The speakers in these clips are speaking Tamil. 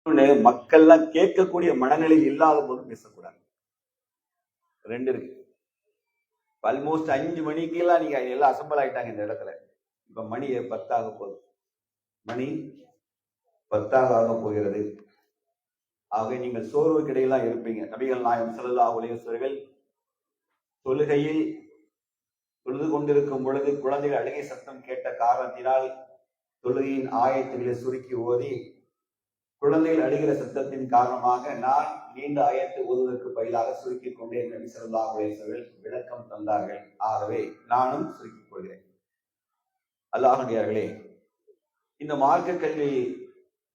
மக்கள்லாம் கேட்கக்கூடிய மனநிலையில் இல்லாத போது பேசக்கூடாது. ரெண்டு இருக்கு. ஆல்மோஸ்ட் 5 மணிக்கெல்லாம் நீங்க எல்லாம் அசம்பிள் ஆயிட்டாங்க இந்த இடத்துல. இப்ப மணி 10 ஆக போகுது. மணி 10 ஆக போகிறது. ஆக நீங்கள் சோர்வுக்கிடையெல்லாம் இருப்பீங்க. நபிகள் நாயகம் ஸல்லல்லாஹு அலைஹி வஸல்லம் தொழுகையில் தொழுது கொண்டிருக்கும் பொழுது குழந்தைகள் அழுகை சத்தம் கேட்ட காரணத்தினால் தொழுகையின் ஆயத்துகளை சுருக்கி ஓதி, குழந்தைகள் அழுகிற சத்தத்தின் காரணமாக நான் நீண்ட ஆயத்தை ஓதுவதற்கு பதிலாக சுருக்கிக் கொண்டேன் நபி ஸல்லல்லாஹு அலைஹி வஸல்லம் விளக்கம் தந்தார்கள். ஆகவே நானும் சுருக்கிக் கொள்கிறேன். அல்லாஹ்வியார்களே, இந்த மார்க்க கல்வி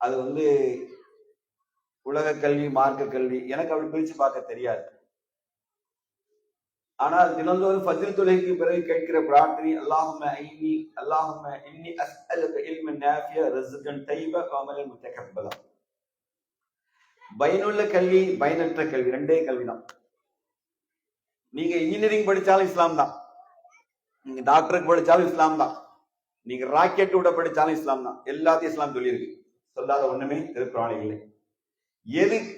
அது உலக கல்வி, மார்க்க கல்வி எனக்கு அப்படி பிரிச்சு பார்க்க தெரியாது. ஆனால் தினந்தோறும் ஃபஜ்ர் தொழுகைக்கு பிறகு கேட்கிற பிரார்த்தனை அல்லாஹும்ம இன்னி அஸ்அலுக இல்மன் நாஃபிய ரிஸ்கன் தய்யிப வ அமலன் முத்தகப்பல. பயனுள்ள கல்வி, பயனற்ற கல்வி ரெண்டே கல்விதான். நீங்க இன்ஜினியரிங் படிச்சாலும் இஸ்லாம் தான், நீங்க டாக்டருக்கு படிச்சாலும் இஸ்லாம் தான், நீங்க ராக்கெட் விட படிச்சாலும் இஸ்லாம் தான். எல்லாத்தையும் இஸ்லாம் சொல்லியிருக்கு. சொல்லாத ஒண்ணுமே திருக்குர்ஆனில் இல்லை.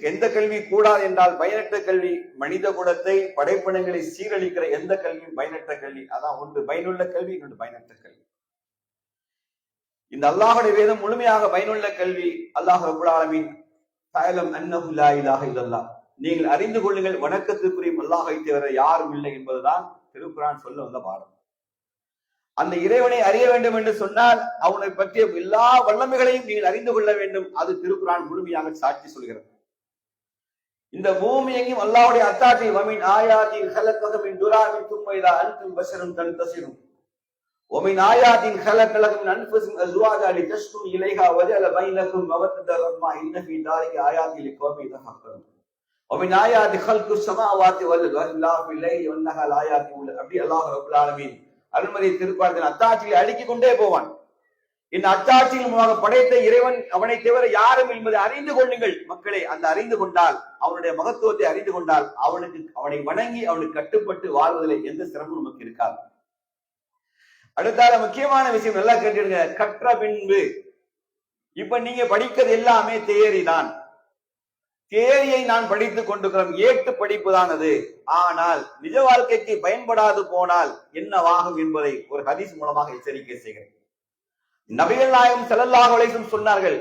எந்த கல்வி கூடாது என்றால் பயனற்ற கல்வி. மனித குலத்தை, படைப்பினங்களை சீரழிக்கிற எந்த கல்வியும் பயனற்ற கல்வி. அதான் ஒன்று பயனுள்ள கல்வி, இன்னொன்று பயனற்ற கல்வி. இந்த அல்லாஹ்வுடைய வேதம் முழுமையாக பயனுள்ள கல்வி. அல்லாஹ் ரப்பல் ஆலமீன் ஃபஅலம் அன்னஹு லா இலாஹ இல்லல்லாஹ், நீங்கள் அறிந்து கொள்ளுங்கள் வணக்கத்துக்குரிய அல்லாஹ்வை தவிர யாரும் இல்லை என்பதுதான் திருக்குர்ஆன் சொல்ல வந்த பாடம். அந்த இறைவனை அறிய வேண்டும் என்று சொன்னால் அவனை பற்றிய எல்லா வல்லமைகளையும் நீங்கள் அறிந்து கொள்ள வேண்டும். அது திருக்குர்ஆன் முழுமையாக சாட்சி சொல்கிறது. இந்த பூமி எங்கும் அல்லாஹ்வுடைய அத்தாட்சி வமின் ஆயாத்தின் ஹலக்கக மின் துராபின் தும்ம இதா அன்தும் பஷரும் தன்தஸிரும் வமின் ஆயாத்தின் ஹலக்கக மின் அன்ஃபுசின் அஸ்வாஜா லிதஸ்குனு இலைஹா வஜஅல பைனக்கும் மவத்தத ரஹ்மா இன்ன ஃபீ தாலிக ஆயாத்தின் லிகௌமி யதஃபக்கரூன் வமின் ஆயாத்தி ஹல்குஸ் ஸமாவாத்தி வல் இக்திலாஃபி ஃபில் லைலி வன் நஹாரி ஆயாத்தின் அப்படி அல்லாஹ் ரப்பல் ஆலமீன் அருள்மறை திருப்பாடத்தின் அத்தாட்சியை அடுக்கிக் கொண்டே போவான். இந்த அத்தாட்சியின் மூலமாக படைத்த இறைவன் அவனை தவிர யாரும் என்பதை அறிந்து கொள்ளுங்கள் மக்களே. அந்த அறிந்து கொண்டால், அவனுடைய மகத்துவத்தை அறிந்து கொண்டால், அவனை வணங்கி அவனுக்கு கட்டுப்பட்டு வாழ்வதில் எந்த சிரமம் நமக்கு இருக்காது. அடுத்தால முக்கியமான விஷயம் நல்லா கேட்டுடுங்க. கற்ற பின்பு இப்ப நீங்க படிக்கிறது எல்லாமே தியரி தான். தியரியை நான் படித்துக் கொண்டிருக்கிறோம், ஏட்டு படிப்பு தான் அது. ஆனால் நிஜ வாழ்க்கைக்கு பயன்படாது போனால் என்னவாகும் என்பதை ஒரு ஹதீஸ் மூலமாக எச்சரிக்கை செய்கிறேன். நபிகள் நாயகம் ஸல்லல்லாஹு அலைஹி வஸல்லம் சொன்னார்கள்,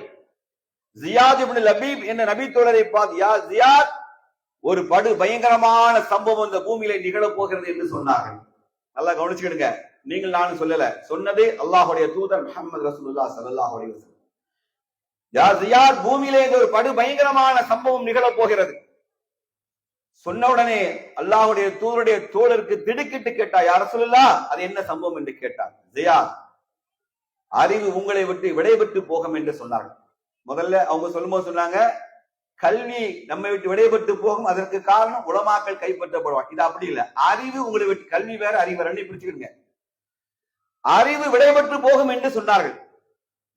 ஜியாத் இப்னு லபீப் என்ற நபி தோழரை பார்த்து, யா ஜியாத், ஒரு படு பயங்கரமான சம்பவம் இந்த பூமியில நிகழப் போகிறது என்று சொன்னார்கள். நல்லா கவனிச்சுக்கிடுங்க. நீங்கள் நானும் சொல்லல, சொன்னதே அல்லாஹ்வுடைய தூதர் முஹம்மது ரசூலுல்லாஹ் ஸல்லல்லாஹு அலைஹி வஸல்லம். யா ஜியாத், பூமியிலே ஒரு படு பயங்கரமான சம்பவம் நிகழப் போகிறது. சொன்ன உடனே அல்லாஹ்வுடைய தூதருடைய தோழருக்கு திடுக்கிட்டு கேட்டார், யா ரசூலுல்லாஹ், அது என்ன சம்பவம் என்று கேட்டார். ஜியாத், அறிவு உங்களை விட்டு விடைபெற்று போகும் என்று சொன்னார்கள். முதல்ல அவங்க சொல்லும்போது சொன்னாங்க, கல்வி நம்மை விட்டு விடைபெற்று போகும், அதற்கு காரணம் உலமாக்கள் கைப்பற்றப்படுவாங்க. இது அப்படி இல்லை. அறிவு உங்களை விட்டு, கல்வி வேற அறிவு ரெண்டையும் பிரிச்சுக்கிடுங்க. அறிவு விடைபெற்று போகும் என்று சொன்னார்கள்.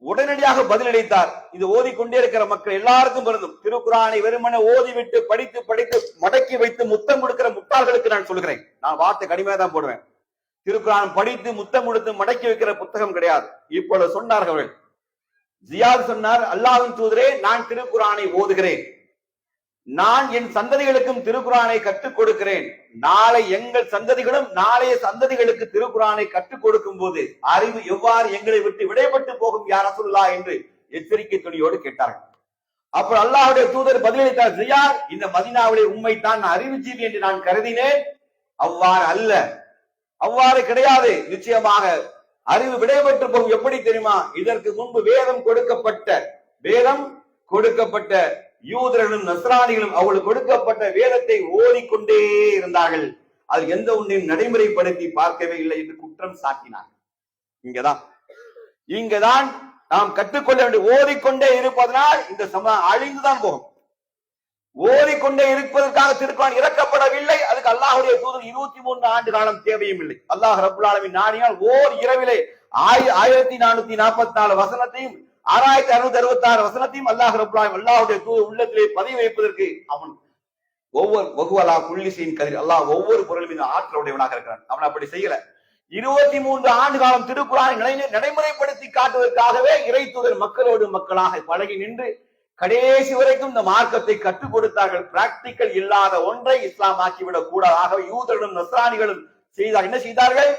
உடனடியாக பதிலளித்தார், இது ஓதிக்கொண்டே இருக்கிற மக்கள் எல்லாருக்கும் பொருந்தும். திருக்குர்ஆனை வெறுமனே ஓதிவிட்டு படித்து படித்து மடக்கி வைத்து முத்தம் கொடுக்கிற முட்டாள்களுக்கு நான் சொல்கிறேன். நான் வார்த்தை கடுமையா தான் போடுவேன். திருக்குர்ஆன் படித்து முத்தம் கொடுத்து மடக்கி வைக்கிற புத்தகம் கிடையாது. இப்பொழுது சொன்னார்கள், ஜியாத் சொன்னார், அல்லாஹ்வின் தூதரே, நான் திருக்குர்ஆனை ஓதுகிறேன், நான் என் சந்ததிகளுக்கும் திருக்குர்ஆனை கற்றுக் கொடுக்கிறேன். நாளை எங்கள் சந்ததிகளும் நாளைய சந்ததிகளுக்கு திருக்குர்ஆனை கற்றுக் கொடுக்கும் போது அறிவு எவ்வாறு எங்களை விட்டு விடைபெற்று போகும் யா ரசூலுல்லாஹ் என்று எச்சரிக்கை துணியோடு கேட்டார்கள். அப்புறம் அல்லாஹ்வுடைய தூதர் பதிலளித்தார், ஜியாத், இந்த மதீனாவிலே உம்மை தான் அறிவுஜீவி என்று நான் கருதினேன். அவ்வாறு அல்ல, அவ்வாறு கிடையாது. நிச்சயமாக அறிவு விடைபெற்று போகும். எப்படி தெரியுமா? இதற்கு முன்பு வேதம் கொடுக்கப்பட்ட யூதர்களும் நஸ்ரானிகளும் அவர்களுக்கு கொடுக்கப்பட்ட வேதத்தை ஓதிக்கொண்டே இருந்தார்கள், அது எந்த ஒன்றையும் நடைமுறைப்படுத்தி பார்க்கவே இல்லை என்று குற்றம் சாட்டினார். இங்கதான் நாம் கற்றுக்கொள்ள வேண்டும். ஓதிக்கொண்டே இருப்பதனால் இந்த சமூகம் அழிந்துதான் போகும். ஓதிக்கொண்டே இருப்பதற்காக திருக்குர்ஆன் இறக்கப்படவில்லை. அதுக்கு அல்லாஹ்வுடைய தூதர் 23 ஆண்டு காலம் தேவையும் இல்லை. அல்லாஹ் ரப்பல் ஆலமீன் நாடினால் ஓர் இரவிலே 1444 வசனத்தையும் 6666 வசனத்தையும் அல்லாஹ் ரப்பல் ஆலமீன் அல்லாஹ்வுடைய தூதர் உள்ளத்திலே பதிவு வைப்பதற்கு அவன் அல்லாஹ் ஒவ்வொரு பொருள் மீது ஆற்றல் உடையவனாக இருக்கிறான். அவன் அப்படி செய்யல. 23 ஆண்டு காலம் திருக்குர்ஆனை நடைமுறைப்படுத்தி காட்டுவதற்காகவே இறை தூதர் மக்களோடு மக்களாக பழகி நின்று கடைசி வரைக்கும் இந்த மார்க்கத்தை கற்றுக் கொடுத்தார்கள். பிராக்டிக்கல் இல்லாத ஒன்றை இஸ்லாம் ஆக்கிவிடக் கூடாது. ஆகவே யூதர்களும் நஸ்ரானிகளும் செய்தார். என்ன செய்தார்கள்?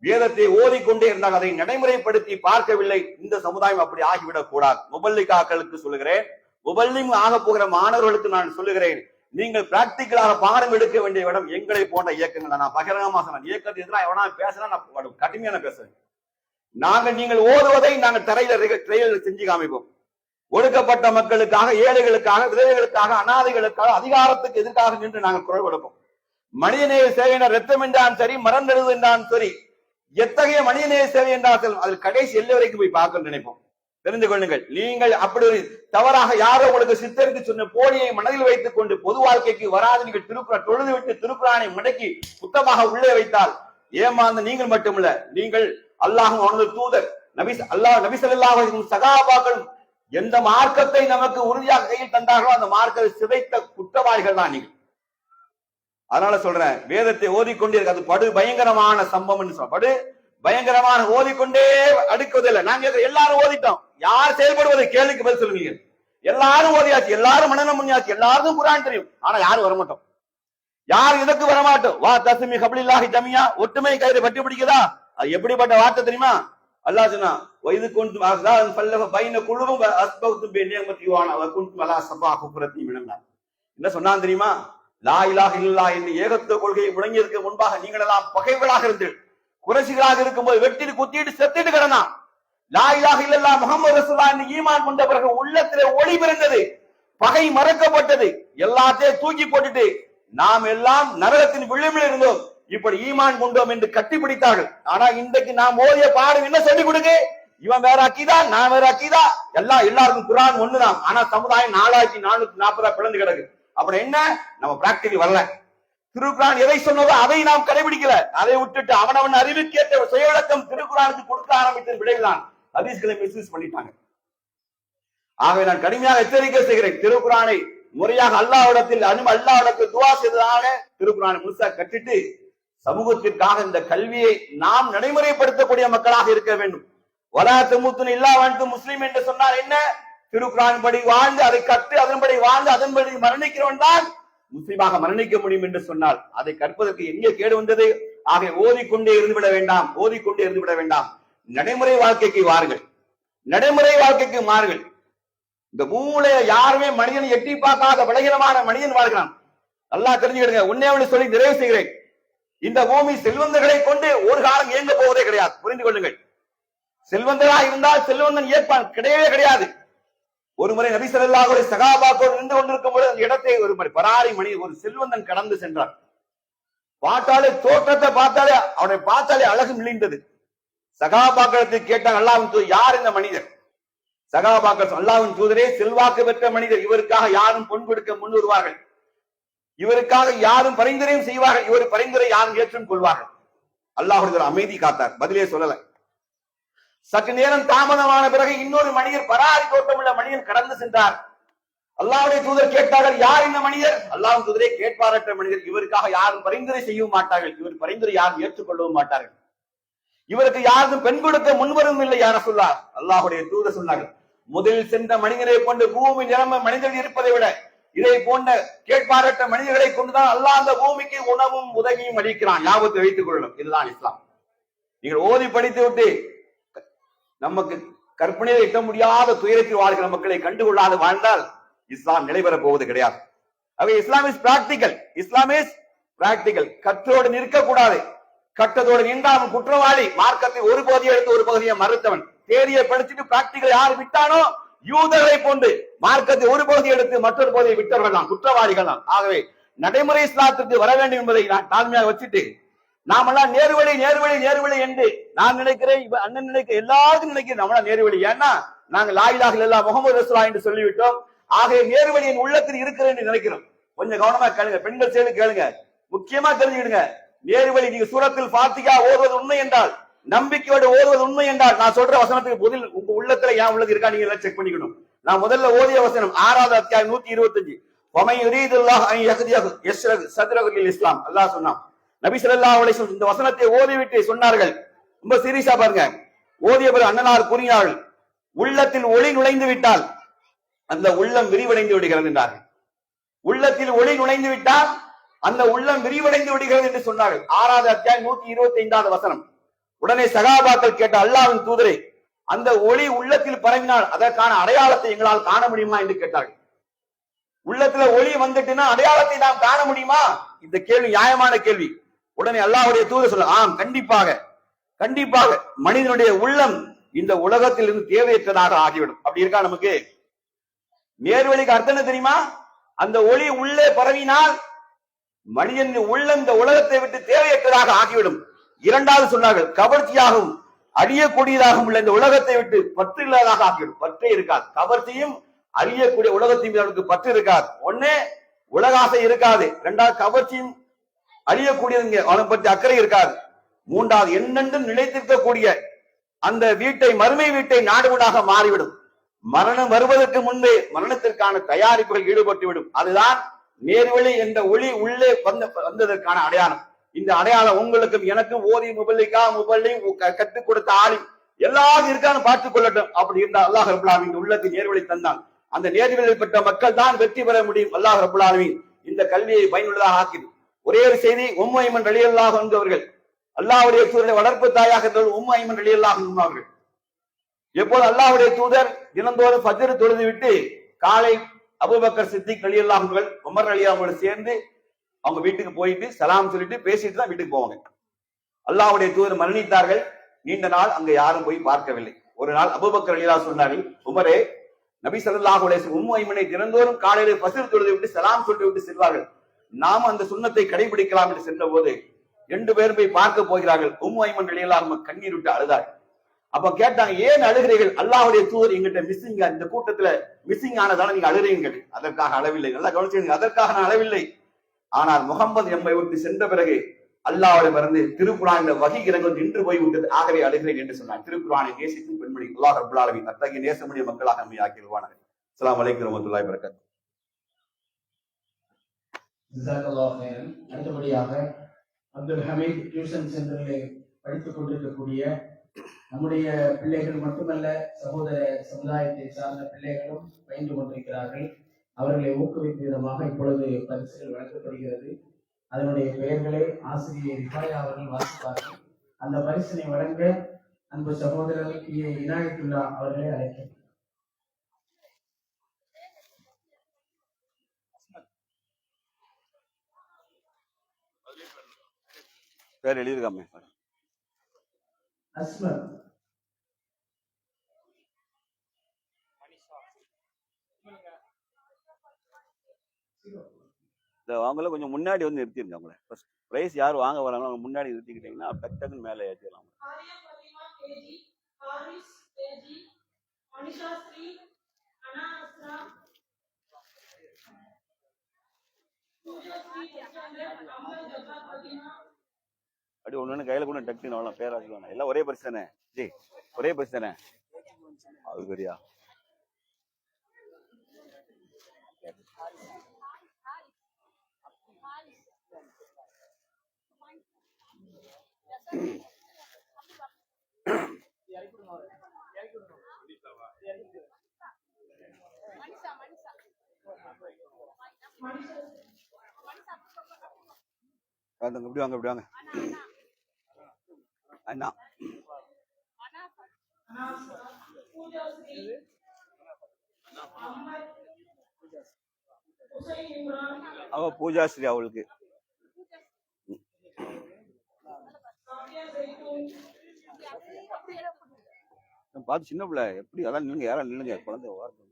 வேதத்தை ஓதிக்கொண்டே இருந்தால் அதை நடைமுறைப்படுத்தி பார்க்கவில்லை. இந்த சமுதாயம் அப்படி ஆகிவிடக் கூடாது. முபல்லிகாக்களுக்கு சொல்லுகிறேன், முபல்லிம் ஆக போகிற மாணவர்களுக்கு நான் சொல்லுகிறேன், நீங்கள் பிராக்டிக்கலாக பாடம் எடுக்க வேண்டிய இடம் எங்களை போன்ற இயக்கங்கள். நான் பகிரங்கமா சொன்னேன், இயக்கத்தை எதிராக எவனா பேசினா நான் கடுமையான பேசுறேன். நீங்கள் ஓதுவதை நாங்கள் திரையில செஞ்சு காமிப்போம். ஒடுக்கப்பட்ட மக்களுக்காக, ஏழைகளுக்காக, விதவைகளுக்காக, அனாதைகளுக்காக, அதிகாரத்துக்கு எதிர்க்காக நின்று நாங்கள் குரல் கொடுப்போம். மனிதநேய சேவையினர் ரத்தம் என்றான் சரி, மறந்தெழுது என்றான் சரி, எத்தகைய மனிதநேய சேவை என்றால் அதில் கடைசி எல்லை வரைக்கும் போய் பார்க்க நினைப்போம். தெரிந்து கொள்ளுங்கள், நீங்கள் அப்படி தவறாக யாரோ உங்களுக்கு சித்தருக்கு சொன்ன போலியை மனதில் வைத்துக் கொண்டு பொது வாழ்க்கைக்கு வராது நீங்கள் திருக்குறான் தொழுது விட்டு திருக்குறானை முடக்கி புத்தமாக உள்ளே வைத்தால் ஏமாந்த நீங்கள் மட்டுமல்ல, நீங்கள் அல்லாஹும் அவனது தூதர் நபி ஸல்லல்லாஹு அலைஹி வஸல்லம் சகாபாக்களும் எந்த மார்க்கத்தை நமக்கு உறுதியாக கையில் தந்தார்களோ அந்த மார்க்கத்தை சிதைத்த குற்றவாளிகள் தான் நீங்கள். அதனால சொல்றேன், வேதத்தை ஓதிக்கொண்டே அது படு பயங்கரமான சம்பவம். படு பயங்கரமான ஓதிக்கொண்டே அடுக்குவதில்லை. நாங்க எல்லாரும் ஓதிட்டோம், யார் செயல்படுவது? கேள்விக்கு பதில் சொல்லுவீங்க. எல்லாரும் ஓதியாச்சு, எல்லாரும் மனநம் பண்ணியாச்சு, எல்லாருக்கும் குர்ஆன் தெரியும், ஆனா யாரும் வரமாட்டோம். யார் இதற்கு வரமாட்டோம். வா தஸ்மி கப்லில்லாஹி ஜமியா, ஒற்றுமை கயிறு பற்றி பிடிக்குதா? அது எப்படிப்பட்ட வார்த்தை தெரியுமா? அல்லாஹ் சொன்னா, வைது குன்தும் அஸான் ஃபல்லஹ பைன குலுபும் அஸ்பகுதும் பிநியமதி வானா வ குன்தும் அலா ஸஃபா குஃப்ரத்தி மினன்னார். என்ன சொன்னான் தெரியுமா? லா இலாஹ இல்லல்லாஹ் என்ற ஏகத்துவ கொள்கையை முழங்கியதற்கு முன்பாக நீங்கள் எல்லாம் பகைவர்களாக இருந்து குறைசிகளாக இருக்கும்போது வெட்டிட்டு குத்திட்டு செத்துட்டு கிடனா. லா இலாஹ இல்லல்லாஹ் முஹம்மது ரசூலுல்லாஹ் என்று ஈமான் கொண்ட பிறகு உள்ளத்திலே ஒளி பிறந்தது, பகை மறக்கப்பட்டது, எல்லாத்தையும் தூக்கி போட்டுட்டு நாம் எல்லாம் நரகத்தின் விளிம்பில் இருந்தோம், இப்படி ஈமான் கொண்டோம் என்று கட்டிப்பிடித்தார்கள். ஆனா இன்றைக்கு நாம் ஓதிய பாடம் என்ன சொல்லிக் கொடுங்க? இவன் வேற அக்கீதா, நான் வேற அக்கீதா, எல்லாருக்கும் குர்ஆன் ஒண்ணுதான். ஆனா சமுதாயம் 4440 பிளந்து கிடக்கு. அப்புறம் என்ன? நம்ம பிராக்டிகல் வரல. திருக்குர்ஆன் எதை சொன்னதோ அதை நாம் கடைபிடிக்கல. அதை விட்டுட்டு அவனவன் அறிவுக்கேற்ற சுயவிளக்கம் திருக்குர்ஆனுக்கு கொடுக்க ஆரம்பித்த விடைதான் ஹதீஸ்களை மிஸ்யூஸ் பண்ணிட்டாங்க. ஆகவே நான் கடுமையாக எச்சரிக்கை செய்கிறேன். திருக்குர்ஆனை முறையாக அல்லாஹ்விடத்தில் அல்லாஹ்விடத்தில் துஆ செய்ததாக திருக்குர்ஆனை முழுசா கட்டிட்டு சமூகத்திற்காக இந்த கல்வியை நாம் நடைமுறைப்படுத்தக்கூடிய மக்களாக இருக்க வேண்டும். வலா தமுத்துன இல்லா வஅன்தும் முஸ்லிம் என்று சொன்னால் என்ன? திருக்குர்ஆன் படி வாழ்ந்து அதை கற்று அதன்படி வாழ்ந்து அதன்படி மரணிக்கிறவன் தான் முஸ்லிமாக மரணிக்க முடியும் என்று சொன்னால் அதை கற்பதற்கு எங்கே கேடு வந்தது? ஆக ஓதிக்கொண்டே இருந்துவிட வேண்டாம், ஓதிக்கொண்டே இருந்துவிட வேண்டாம். நடைமுறை வாழ்க்கைக்கு வாருங்கள், நடைமுறை வாழ்க்கைக்கு மாறுங்கள். இந்த பூமியில யாருமே மனிதனை எட்டி பார்க்காத பலகீனமான மனிதன் வாழ்கிறான். நல்லா தெரிஞ்சுக்கிடுங்க. உண்மையை சொல்லி நிறைவு செய்கிறேன். இந்த பூமி செல்வந்தர்களை கொண்டு ஒரு காலம் இயங்க போவதே கிடையாது. புரிந்து கொள்ளுங்கள். செல்வந்தராக இருந்தால் செல்வந்தன் ஏற்பான் கிடையவே கிடையாது. ஒரு முறை நபி ஸல்லல்லாஹு அலைஹி சகாபாக்களோடு நின்று கொண்டிருக்கும் போது அந்த இடத்தை ஒரு பராரி மனிதன் ஒரு செல்வந்தன் கடந்து சென்றார். பார்த்தாலே தோற்றத்தை பார்த்தாலே அவனை பார்த்தாலே அழகு மிளிந்தது. சகாபாக்களத்தை கேட்டாங்க, அல்லாஹ்வின் தூதர், யார் இந்த மனிதர்? சகாபாக்கள், அல்லாஹ்வின் தூதரே, செல்வாக்கு பெற்ற மனிதர், இவருக்காக யாரும் பொன் கொடுக்க முன் வருவார்கள், இவருக்காக யாரும் பரிந்துரையும் செய்வார்கள், இவர் பரிந்துரை யாரும் ஏற்றும் கொள்வார்கள். அல்லாஹ்வுடைய அமைதி காத்தார், பதிலே சொல்லல. சற்று நேரம் தாமதமான பிறகு இன்னொரு மனிதர், பராரி தோற்றமுள்ள மனிதன் கடந்து சென்றார். அல்லாஹ்வுடைய தூதர் கேட்டார்கள், யார் இந்த மனிதர்? அல்லாஹ்வின் தூதரே, கேட்பாரற்ற மனிதர், இவருக்காக யாரும் பரிந்துரை செய்யவும் மாட்டார்கள், இவர் பரிந்துரை யாரும் ஏற்றுக்கொள்ளவும் மாட்டார்கள், இவருக்கு யாரும் பெண் கொடுக்க முன்வரும் இல்லை. யார சொல்லார்? அல்லாஹ்வுடைய தூதர் சொன்னார்கள், முதலில் சென்ற மனிதரை கொண்டு பூமி நிரம்ப மனிதர்கள் இருப்பதை விட இதை போன்ற கேட்பாரற்ற மனிதர்களை கொண்டுதான் அல்லாஹ் அந்த பூமிக்கு உணவும் உதவியும் அளிக்கிறான். ஞாபகத்தை வைத்துக் கொள்ளணும். இதுதான் இஸ்லாம். நீங்கள் ஓதி படித்து விட்டு நமக்கு கற்பனையில் எட்ட முடியாத துயரத்தில் வாழ்கிற மக்களை கண்டுகொள்ளாது வாழ்ந்தால் இஸ்லாம் நிலைபெறப் போவது கிடையாது. அவை Islam is practical. Islam is practical. கற்றோடு நிற்கக்கூடாது. கட்டதோடு நின்றான் குற்றவாளி. மார்க்கத்தை ஒரு பகுதியை எடுத்து ஒரு பகுதியை மறுத்தவன். தேரியை படிச்சுட்டு பிராக்டிகல் யார் விட்டானோ யூதர்களை போன்று மார்க்கத்தை ஒரு பகுதியை எடுத்து மற்றொரு பகுதியை விட்டவர்கள் தான் குற்றவாளிகள் தான். ஆகவே நடைமுறை இஸ்லாத்திற்கு வர வேண்டும் என்பதை நான் தாழ்மையாக வச்சுட்டு நாமெல்லாம் நேர்வழி நேர்வழி நேர்வழி என்று நான் நினைக்கிறேன், அண்ணன் நினைக்க எல்லாருக்கும் நினைக்கிறேன் நம்மளா நேர்வழி. ஏன்னா நாங்கள் லா இலாஹ இல்லல்லாஹ் முஹம்மது ரசூலுல்லாஹ் என்று சொல்லிவிட்டோம். ஆகவே நேர்வழி என் உள்ளத்தில் இருக்கிறேன் என்று நினைக்கிறோம். கொஞ்சம் கவனமா கேளுங்க, பெண்கள் சேர்ந்து கேளுங்க, முக்கியமா தெரிஞ்சுக்கிடுங்க. நேர்வழி நீங்க சூரத்தில் ஃபாத்திஹா ஓதுவது உண்மை என்றால், நம்பிக்கையோடு ஓதுவது உண்மை என்றால், நான் சொல்ற வசனத்துக்கு பதில் உங்க உள்ளத்துல ஏன் உள்ளது இருக்கா நீங்க எல்லாம் செக் பண்ணிக்கணும். நான் முதல்ல ஓதிய வசனம் 6வது அத்தியாயம் 125, வமை யுரீதுல்லாஹ் அன் யஹ்தியஹு யஸ்ரஹ் ஸத்ரஹு லில் இஸ்லாம். அல்லாஹ் சொன்னான். நபி ஸல்லல்லாஹு அலைஹி வஸல்லம் இந்த வசனத்தை ஓதிவிட்டு சொன்னார்கள், ரொம்ப சீரியஸா பாருங்க. ஓதிய பிறகு அண்ணனார் கூறினார்கள், உள்ளத்தில் ஒளி நுழைந்து விட்டால் அந்த உள்ளம் விரிவடைந்து விடுகிறது என்றார்கள். உள்ளத்தில் ஒளி நுழைந்து விட்டால் அந்த உள்ளம் விரிவடைந்து விடுகிறது என்று சொன்னார்கள். 6வது அத்தியாயம் 125வது வசனம். உடனே சகாபாக்கள் கேட்ட, அல்லாஹ்வின் தூதரே, அந்த ஒளி உள்ளத்தில் பரவினால் அதற்கான அடையாளத்தை எங்களால் காண முடியுமா என்று கேட்டார்கள். உள்ளத்துல ஒளி வந்துட்டுன்னா அடையாளத்தை நாம் காண முடியுமா? இந்த கேள்வி நியாயமான கேள்வி. உடனே அல்லாஹ்வுடைய தூதர் சொல்ல, ஆம், கண்டிப்பாக கண்டிப்பாக மனிதனுடைய உள்ளம் இந்த உலகத்தில் இருந்து தேவையற்றதாக ஆகிவிடும். அப்படி இருக்கா? நமக்கு நேர்வழிக்கு அர்த்தம் என்ன தெரியுமா? அந்த ஒளி உள்ளே பரவினால் மனிதன் உள்ளம் இந்த உலகத்தை விட்டு தேவையற்றதாக ஆகிவிடும். 2வது சொன்னார்கள், கவர்ச்சியாகவும் அழியக்கூடியதாகவும் உள்ள இந்த உலகத்தை விட்டு பற்று இல்லாததாக ஆகிவிடும். பற்றே இருக்காது. கவர்ச்சியும் அழியக்கூடிய உலகத்தின் மீது அவனுக்கு பற்று இருக்காது. ஒண்ணே உலகாசை இருக்காது, 2வது கவர்ச்சியும் அழியக்கூடியது அவனை பற்றி அக்கறை இருக்காது. 3வது என்னென்றும் நிலைத்திருக்கக்கூடிய அந்த வீட்டை, மறுமை வீட்டை நாடுவதாக மாறிவிடும். மரணம் வருவதற்கு முன்பே மரணத்திற்கான தயாரிப்புகள் ஈடுபட்டுவிடும். அதுதான் நேர்வழி என்ற ஒளி உள்ளே வந்ததற்கான அடையாளம். இந்த அடையாளம் உங்களுக்கும் எனக்கும் ஓதி முபல்லி கற்றுக் கொடுத்த ஆளி எல்லாரும் இருக்கான்னு பார்த்துக் கொள்ளட்டும். அப்படி இருந்தால் அல்லாஹ் ரப்பல் ஆலமீன் உள்ளத்தில் நேர்வழி தந்தான். அந்த நேர்வழி பெற்ற மக்கள் தான் வெற்றி பெற முடியும். அல்லாஹ் ரப்பல் ஆலமீன் இந்த கல்வியை பயனுள்ளதாக ஆக்கிது. ஒரே ஒரு செய்தி, உம்மு ஐமன் ரலியல்லாஹு அன்ஹு அவர்கள், அல்லாஹ்வுடைய தூதருடைய வளர்ப்பு தாயாக இருந்தவர்கள் உம்மு ஐமன் ரலியல்லாஹு அன்ஹு அவர்கள், எப்போது அல்லாஹ்வுடைய தூதர் தினந்தோறும் ஃபஜ்ர் தொழுது விட்டு காலை அபூபக்கர் சித்திக் ரலியல்லாஹு அன்ஹு, உமர் ரலியல்லாஹு அன்ஹு சேர்ந்து அவங்க வீட்டுக்கு போயிட்டு சலாம் சொல்லிட்டு பேசிட்டு தான் வீட்டுக்கு போவாங்க. அல்லாஹ்வுடைய தூதர் மரணித்தார்கள். நீண்ட நாள் அங்க யாரும் போய் பார்க்கவில்லை. ஒரு நாள் அபூபக்கர் ரலியல்லாஹு சொன்னார்கள், உமரே, நபி ஸல்லல்லாஹு அலைஹி வஸல்லம் உம்மு ஐமனை தினந்தோறும் காலையில ஃபஜ்ர் தொழுது விட்டு சலாம் சொல்லிட்டு விட்டு செல்வார்கள். நாம் அந்த சுன்னத்தை கடைபிடிக்கலாம் என்று சென்ற போது 2 பேரும் போய் பார்க்க போகிறார்கள். உம்மு ஐமன் ரலியல்லாஹு அன்ஹா கண்ணீர் விட்டு அழுதார்கள். அப்ப கேட்டாங்க, ஏன் அழுகிறீர்கள்? அல்லாஹ்வுடைய தூதர் எங்கிட்ட மிஸ்ஸிங், இந்த கூட்டத்துல மிஸ்ஸிங் ஆனதால நீங்க அழுகிறீங்க. அதற்காக அளவில்லை, நல்லா கவனிச்சுங்க, அதற்காக நான் அளவில்லை. ஆனால் முகமது எம்மை விட்டு சென்ற பிறகு அல்லாஹ்வுடைய மறந்து திருக்குர்ஆன்ல வஹி இறங்கும் நின்று போய் விட்டது, ஆகவே அழுகிறேன் என்று சொன்னார். திருக்குர்ஆனை நேசிக்கும் பெண்மணி அல்லாஹ் ரப்பல் ஆலமீன் அத்தகைய நேசமுடைய மக்களாக நம்மை ஆக்கிடுவானாக. அஸ்ஸலாமு அலைக்கும் வரஹ்மத்துல்லாஹி வபரகாத்துஹு. ஜஸாக்கல்லாஹு ஹைரன். அடுத்தபடியாக அப்துல் ஹமீத் டியூஷன் சென்டரிலே படித்துக் கொண்டிருக்கக்கூடிய நம்முடைய பிள்ளைகள் மட்டுமல்ல, சகோதர சமுதாயத்தை சார்ந்த பிள்ளைகளும் பயின்று கொண்டிருக்கிறார்கள். அவர்களை ஊக்குவிக்கும் விதமாக இப்பொழுது பரிசுகள் வழங்கப்படுகிறது. அதனுடைய பெயர்களை ஆசிரியர் ரிஃபாயா அவர்கள் வாசிப்பார்கள். அந்த பரிசினை வழங்க அன்பு சகோதரர் இனாயத்துல்லா அவர்களை அழைக்கிறேன். பேர் எழுதிருக்காமே அஸ்மத், அவங்கள கொஞ்சம் முன்னாடி வந்து நிறுத்திருங்க. அவங்கள ஃபர்ஸ்ட் பிரைஸ் யார் வாங்க வராங்களோ அவங்க முன்னாடி நிறுத்திக்கிட்டீங்கன்னா டக்குன்னு மேலே ஏற்றிடலாம். அப்படி ஒண்ணு கையில கூட டக்குன்னு அவ்வளோ பேராசிரியர் எல்லாம் ஒரே பரிசு தானே ஜி, ஒரே பரிசு தானே. அது சரியா இப்படி வாங்க, இப்படி வாங்க அண்ணா. அவ பூஜாஸ்ரீ, அவளுக்கு பார்த்து சின்ன பிள்ளை எப்படி அதான் நில்லுங்க, யாரா நில்லுங்க, குழந்தை வார்த்தை.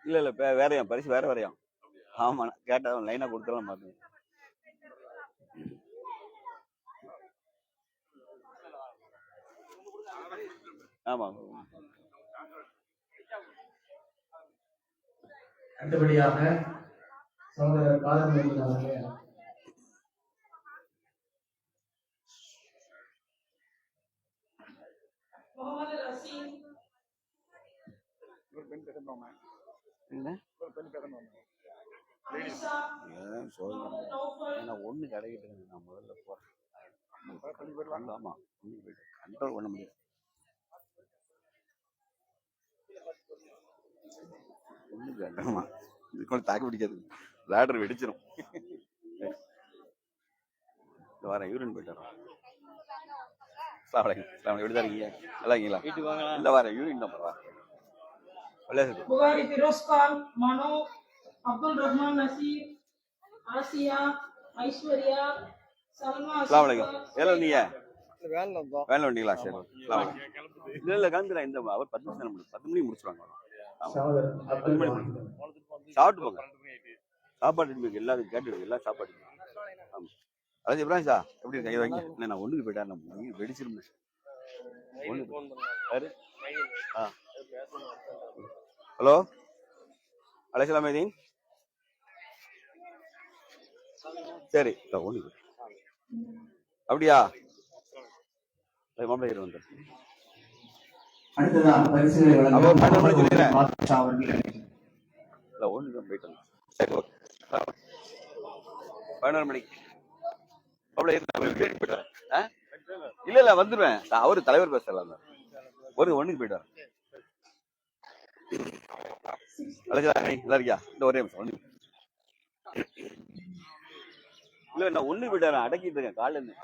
இல்ல இல்ல வேறையா பரிசு வேற வேறையா. ஆமா கேட்டா லைனா கொடுத்தாலும் பாத்துங்க. ஆமா அடுத்தபடியாக சகோதரர் காதர் மொய்தீன் அவர்களே ஒண்ணு கிடைக்கிட்டு நான் முதல்ல போறேன். ஆமா கண்ட்ரோல் பண்ண முடியாது. தாக்கு பிடிக்காது, லேடர் வெடிச்சிடும். வரேன், யூரின் போயிட்டு எப்படிதான் இருக்கீங்க? நல்லா இருக்கீங்களா? இல்ல வரேன், யூரின் தான் போறேன். Bukhari Firoz Khan, Mano, Abdul Rahman Nasir, Asiya, Aishwarya, Salma. ஏல நீங்க வேலை வந்தீங்களா? சரி, இல்ல காந்திரா இந்த அவர் 10 மணிக்கு முடிச்சுருவாங்க. சாப்பிட்டு போங்க, சாப்பாடு எல்லாரும் கேட்டு எல்லாம் சாப்பாடு. ஆமா அதாவது இப்ராஹிம் சார் எப்படி இருக்க? வைங்க, நான் ஒண்ணுக்கு போயிட்டா நம்ம வெடிச்சிருந்தேன். ஹலோ அலைசலாம் மைதீன். சரி ஒண்ணு அப்படியா? மாப்பிள்ளை வந்து அடுத்ததான் பரிசுகளை வழங்க ஒண்ணு போயிட்டு. சரி ஓகே, 11 மணிக்கு இல்ல இல்ல வந்துருவேன். அவரு தலைவர் பேசலாம், ஒண்ணுக்கு போயிட்டு வரேன். நல்லா இருக்கியா? இந்த ஒரே நிமிஷம் ஒண்ணு இல்ல, நான் ஒண்ணு போயிட்டு வரேன். அடக்கிட்டு இருக்கேன் காலைல இருந்து.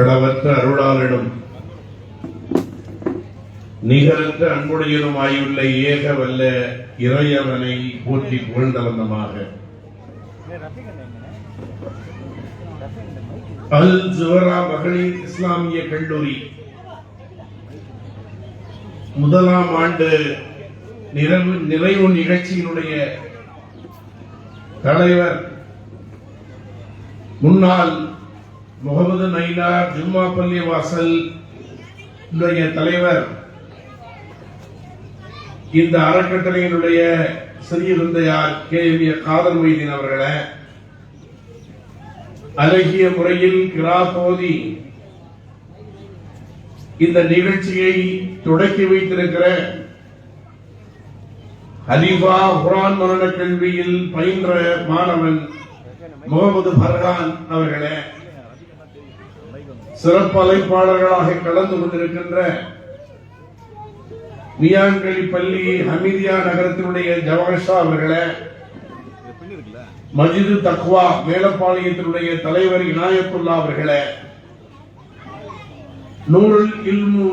அளவற்ற அருளாளனும் நிகரற்ற அன்புடையதுமாயுள்ள ஏக வல்ல இறையவனை போற்றி புகழ்ந்த வண்ணமாக அல் ஜுவரா மகளிர் இஸ்லாமிய கல்லூரி முதலாம் ஆண்டு நிறைவு நிகழ்ச்சியினுடைய தலைவர் முன்னாள் முகமது நயினார் ஜும்மா பள்ளி வாசல் தலைவர், இந்த அறக்கட்டளையினுடைய சிறிய தந்தையார் காதர் மொய்தீன் அவர்களை அழகிய முறையில் கிராத் ஓதி இந்த நிகழ்ச்சியை தொடக்கி வைத்திருக்கிற ஹலீஃபா குர்ஆன் மரண கல்வியில் பயின்ற மாணவன் முகமது ஃபர்ஹான் அவர்களே, சிறப்பு அழைப்பாளர்களாக கலந்து கொண்டிருக்கின்ற மியான்களி பள்ளி ஹமீதியா நகரத்தினுடைய ஜவாஷா அவர்களே, மஜிது தக்வா மேலப்பாளையத்தினுடைய தலைவர் இனாயத்துல்லா அவர்களே, நூருல் இல்மு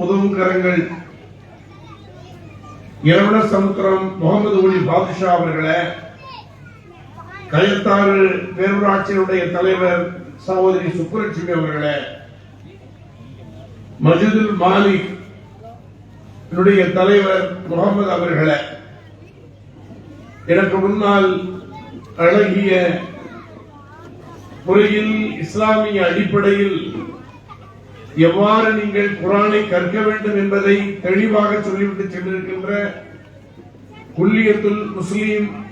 உதவும் கரங்கள் இரவண சமுத்திரம் முகமது ஒலி பாதுஷா அவர்களே, கயத்தாறு பேரூராட்சியினுடைய தலைவர் சகோதரி சுப்புலட்சுமி அவர்களே, மஜிதுல் மாலிக் தலைவர் முகமது அவர்களே, எனக்கு முன்னால் அழகிய முறையில் இஸ்லாமிய அடிப்படையில் எவ்வாறு நீங்கள் குர்ஆனை கற்க வேண்டும் என்பதை தெளிவாக சொல்லிவிட்டு சென்றிருக்கின்ற குல்லியத்துல்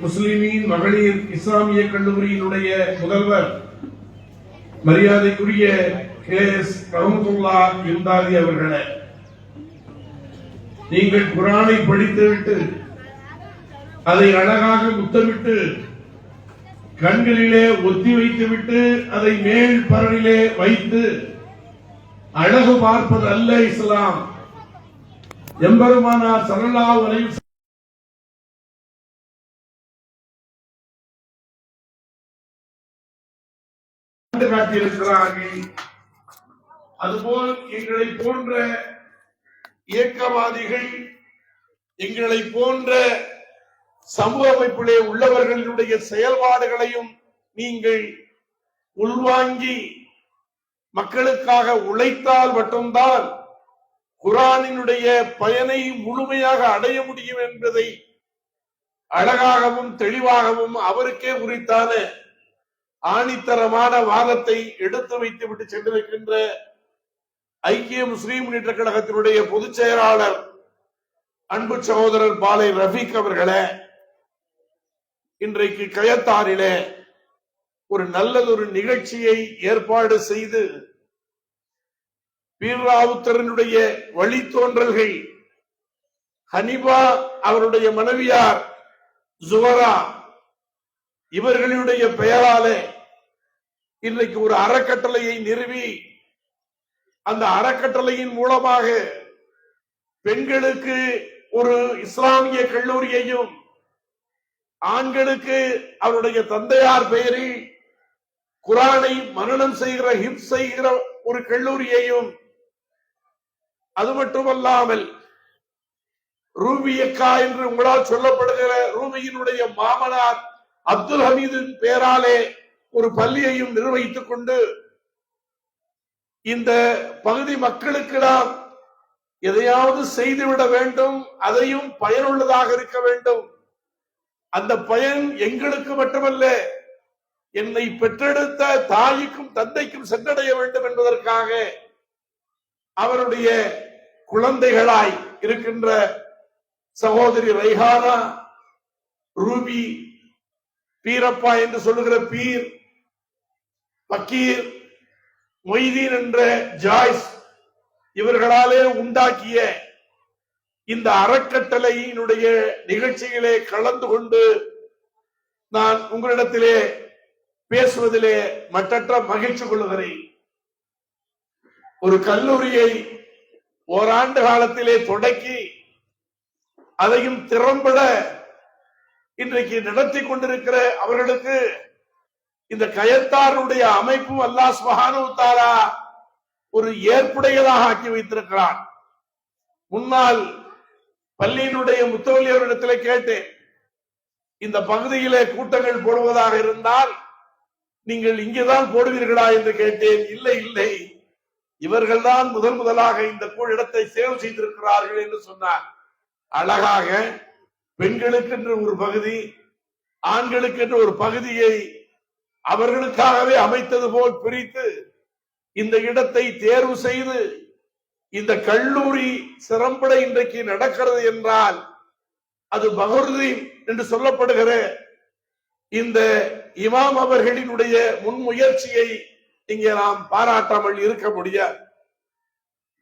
முஸ்லிமீன் மகளிர் இஸ்லாமிய கல்லூரியினுடைய முதல்வர் மரியாதைக்குரிய KS ரஹ்மத்துல்லா இம்தாதி அவர்களே, நீங்கள் குர்ஆனை படித்துவிட்டு அதை அழகாக முத்தமிட்டு கண்களிலே ஒத்தி வைத்துவிட்டு அதை மேல் பரனிலே வைத்து அழகு பார்ப்பது அல்ல இஸ்லாம். எம்பெருமானார் ஸல்லல்லாஹு அலைஹி வஸல்லம் காட்டியிருக்கிறார்கள். அதுபோல் எங்களை போன்ற இயக்கவாதிகள், எங்களை போன்ற சமூக அமைப்பிலே உள்ளவர்களுடைய செயல்பாடுகளையும் நீங்கள் உள்வாங்கி மக்களுக்காக உழைத்தால் மட்டும்தான் குர்ஆனினுடைய பயனை முழுமையாக அடைய முடியும் என்பதை அழகாகவும் தெளிவாகவும் அவருக்கே உரித்தான ஆணித்தரமான வாதத்தை எடுத்து வைத்துவிட்டு சென்றிருக்கின்ற ஐக்கிய முஸ்லிம் முன்னேற்ற கழகத்தினுடைய பொதுச் செயலாளர் அன்பு சகோதரர் பாலை ரஃபீக் அவர்களே, இன்றைக்கு கயத்தாரிலே ஒரு நல்லதொரு நிகழ்ச்சியை ஏற்பாடு செய்து பீர்ராவுத்தரனுடைய வழித்தோன்றல்கள் ஹனிபா அவருடைய மனைவியார் ஜுவரா இவர்களுடைய பெயராலே இன்றைக்கு ஒரு அறக்கட்டளையை நிறுவி அந்த அறக்கட்டளையின் மூலமாக பெண்களுக்கு ஒரு இஸ்லாமிய கல்லூரியையும் ஆண்களுக்கு அவருடைய தந்தையார் பெயரில் குர்ஆனை மனனம் செய்கிற ஹிப்ஸ் செய்கிற ஒரு கல்லூரியையும், அது மட்டுமல்லாமல் ரூபியக்கா என்று உங்களால் சொல்லப்படுகிற ரூபியினுடைய மாமனார் அப்துல் ஹமீதின் பெயராலே ஒரு பள்ளியையும் நிர்வகித்துக் கொண்டு இந்த பகுதி மக்களுக்கு நாம் எதையாவது செய்துவிட வேண்டும், அதையும் பயனுள்ளதாக இருக்க வேண்டும். அந்த பயன் எங்களுக்கு மட்டுமல்ல, என்னை பெற்றெடுத்த தாய்க்கும் தந்தைக்கும் சென்றடைய வேண்டும் என்பதற்காக அவருடைய குழந்தைகளாய் இருக்கின்ற சகோதரி ரைஹானா, ரூபி, பீரப்பா என்று சொல்லுகிற பீர், பக்கீர், மொய்தீன் என்ற ஜாய்ஸ் இவர்களாலே உண்டாக்கிய இந்த அறக்கட்டளையினுடைய நிகழ்ச்சிகளே கலந்து கொண்டு நான் உங்களிடத்திலே பேசுவதிலே மற்றற்ற மகிழ்ச்சி கொள்ளுகிறேன். ஒரு கல்லூரியை ஓராண்டு காலத்திலே தொடக்கி அதையும் திறம்பட இன்றைக்கு நடத்தி கொண்டிருக்கிற அவர்களுக்கு இந்த கயத்தாருடைய அமைப்பும் அல்லாஹ் சுப்ஹானஹு வ தஆலா ஒரு ஏற்புடையதாக ஆக்கி வைத்திருக்கிறான். முன்னால் பள்ளியினுடைய முத்தவல்லி அவரிடத்தில் கேட்டேன், இந்த பகுதியிலே கூட்டங்கள் போடுவதாக இருந்தால் நீங்கள் இங்கேதான் போடுவீர்களா என்று கேட்டேன். இல்லை இல்லை, இவர்கள்தான் முதலாக இந்த இடத்தை சேவ் செய்திருக்கிறார்கள் என்று சொன்னார். அழகாக பெண்களுக்கு என்று ஒரு பகுதி, ஆண்களுக்கு என்று ஒரு பகுதியை அவர்களுக்காகவே அமைத்தது போல் பிரித்து இந்த இடத்தை தேர்வு செய்து இந்த கல்லூரி சிறம்பட இன்றைக்கு நடக்கிறது என்றால் அது பஹருதீன் என்று சொல்லப்படுகிற இந்த இமாம் அவர்களினுடைய முன்முயற்சியை இங்கே நாம் பாராட்டாமல் இருக்க முடியாது.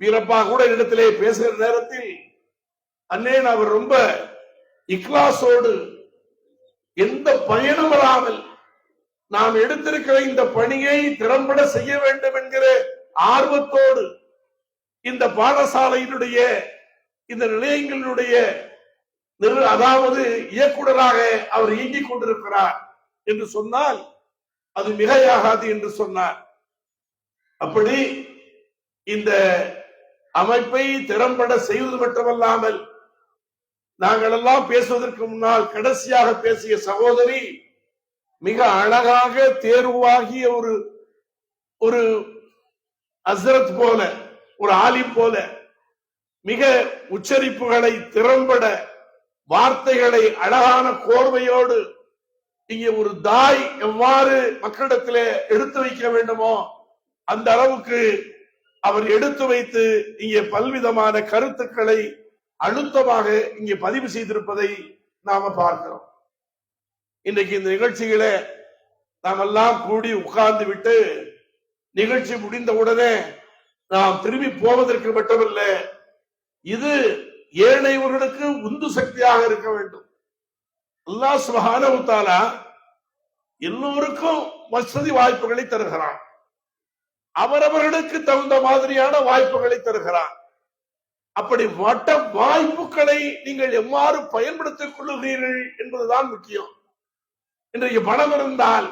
வீரப்பா கூட இடத்திலே பேசுகிற நேரத்தில் அண்ணேன் அவர் ரொம்ப இக்லாசோடு எந்த பயனும் வராமல் நாம் எடுத்திருக்கிற இந்த பணியை திறம்பட செய்ய வேண்டும் என்கிற ஆர்வத்தோடு இந்த பாடசாலையினுடைய இந்த நிலையங்களினுடைய அதாவது இயக்குனராக அவர் இயங்கிக் கொண்டிருக்கிறார் என்று சொன்னால் அது மிகையாகாது என்று சொன்னார். அப்படி இந்த அமைப்பை திறம்பட செய்வது மட்டுமல்லாமல் நாங்கள் எல்லாம் பேசுவதற்கு முன்னால் கடைசியாக பேசிய சகோதரி மிக அழகாக தேர்வாகிய ஒரு அஸ்ரத் போல, ஒரு ஆலிம் போல மிக உச்சரிப்புகளை திறம்பட, வார்த்தைகளை அழகான கோர்வையோடு இங்கே ஒரு தாய் எவ்வாறு மக்களிடத்திலே எடுத்து வைக்க வேண்டுமோ அந்த அளவுக்கு அவர் எடுத்து வைத்து இங்கே பல்விதமான கருத்துக்களை அழுத்தமாக இங்கே பதிவு செய்திருப்பதை நாம பார்க்கிறோம். இன்றைக்கு இந்த நிகழ்ச்சிகளை நாம் எல்லாம் கூடி உட்கார்ந்து விட்டு நிகழ்ச்சி முடிந்தவுடனே நாம் திரும்பி போவதற்கு மட்டுமல்ல, இது ஏனையவர்களுக்கு உந்து சக்தியாக இருக்க வேண்டும். அல்லாஹ் சுப்ஹானஹு வ தஆலா எல்லோருக்கும் வசதி வாய்ப்புகளை தருகிறான், அவரவர்களுக்கு தகுந்த மாதிரியான வாய்ப்புகளை தருகிறான். அப்படி வட்ட வாய்ப்புகளை நீங்கள் எவ்வாறு பயன்படுத்திக் கொள்ளுகிறீர்கள் என்பதுதான் முக்கியம். இன்றைக்கு பணம் இருந்தால்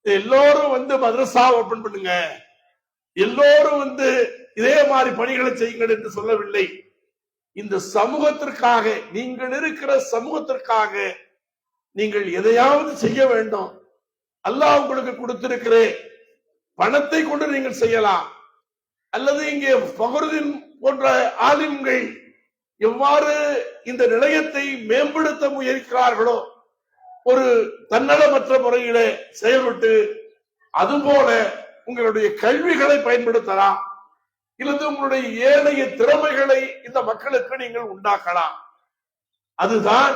எல்லோரும் மதரசா ஓபன் பண்ணுங்க, எல்லோரும் இதே மாதிரி பணிகளை செய்யுங்கள் என்று சொல்லவில்லை. இந்த சமூகத்திற்காக, நீங்கள் இருக்கிற சமூகத்திற்காக நீங்கள் எதையாவது செய்ய வேண்டும். அல்லாஹ் உங்களுக்கு கொடுத்திருக்கிற பணத்தை கொண்டு நீங்கள் செய்யலாம், அல்லது இங்கே ஃபக்ருதீன் போன்ற ஆலிம்கள் எவ்வாறு இந்த நிலையத்தை மேம்படுத்த முயற்சிக்கிறார்களோ ஒரு தன்னலமற்ற முறையிலே செயல்பட்டு, அதுபோல உங்களுடைய கல்விகளை பயன்படுத்தலாம், இல்லது உங்களுடைய ஏனைய திறமைகளை இந்த மக்களுக்கு நீங்கள் உண்டாக்கலாம். அதுதான்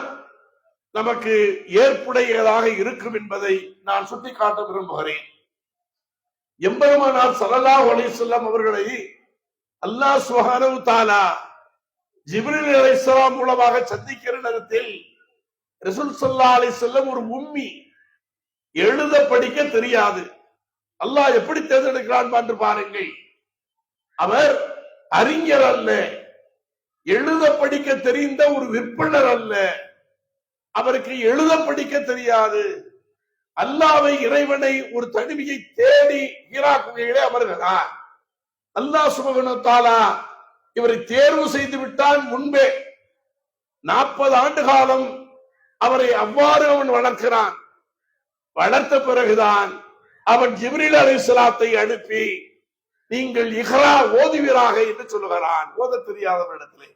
நமக்கு ஏற்புடையதாக இருக்கும் என்பதை நான் சுட்டிக்காட்ட விரும்புகிறேன். எம்பெருமானார் ஸல்லல்லாஹு அலைஹி வஸல்லம் அவர்களை அல்லாஹ் சுப்ஹானஹு வ தஆலா ஜிப்ரீல் அலைஹிஸ்ஸலாம் மூலமாக சந்திக்கிற நேரத்தில் ரசூல் ஸல்லல்லாஹு அலைஹி வஸல்லம் ஒரு உம்மி, எழுத படிக்க தெரியாது. அல்லாஹ் எப்படி தேர்ந்தெடுக்கிறான் என்று பாருங்கள். அவர் அறிஞர் அல்ல, எழுத படிக்க தெரிந்த ஒரு விற்பனர் அல்ல, அவருக்கு எழுத படிக்க தெரியாது. அல்லாஹ்வை, இறைவனை, ஒரு தனிமையை தேடி ஹீரா குகையிலே அமர்கிறார். அல்லாஹ் சுப்ஹானஹு வ தஆலா இவரை தேர்வு செய்து விட்டான். முன்பே 40 ஆண்டு காலம் அவரை அவ்வாறு அவன் வளர்க்கிறான். வளர்த்த பிறகுதான் அவன் ஜிப்ரீல் அலைஹிஸ்ஸலாத்தை அனுப்பி நீங்கள் இக்ரா ஓதுவீராக என்று சொல்லுகிறான். ஓத தெரியாதவரிடத்திலே,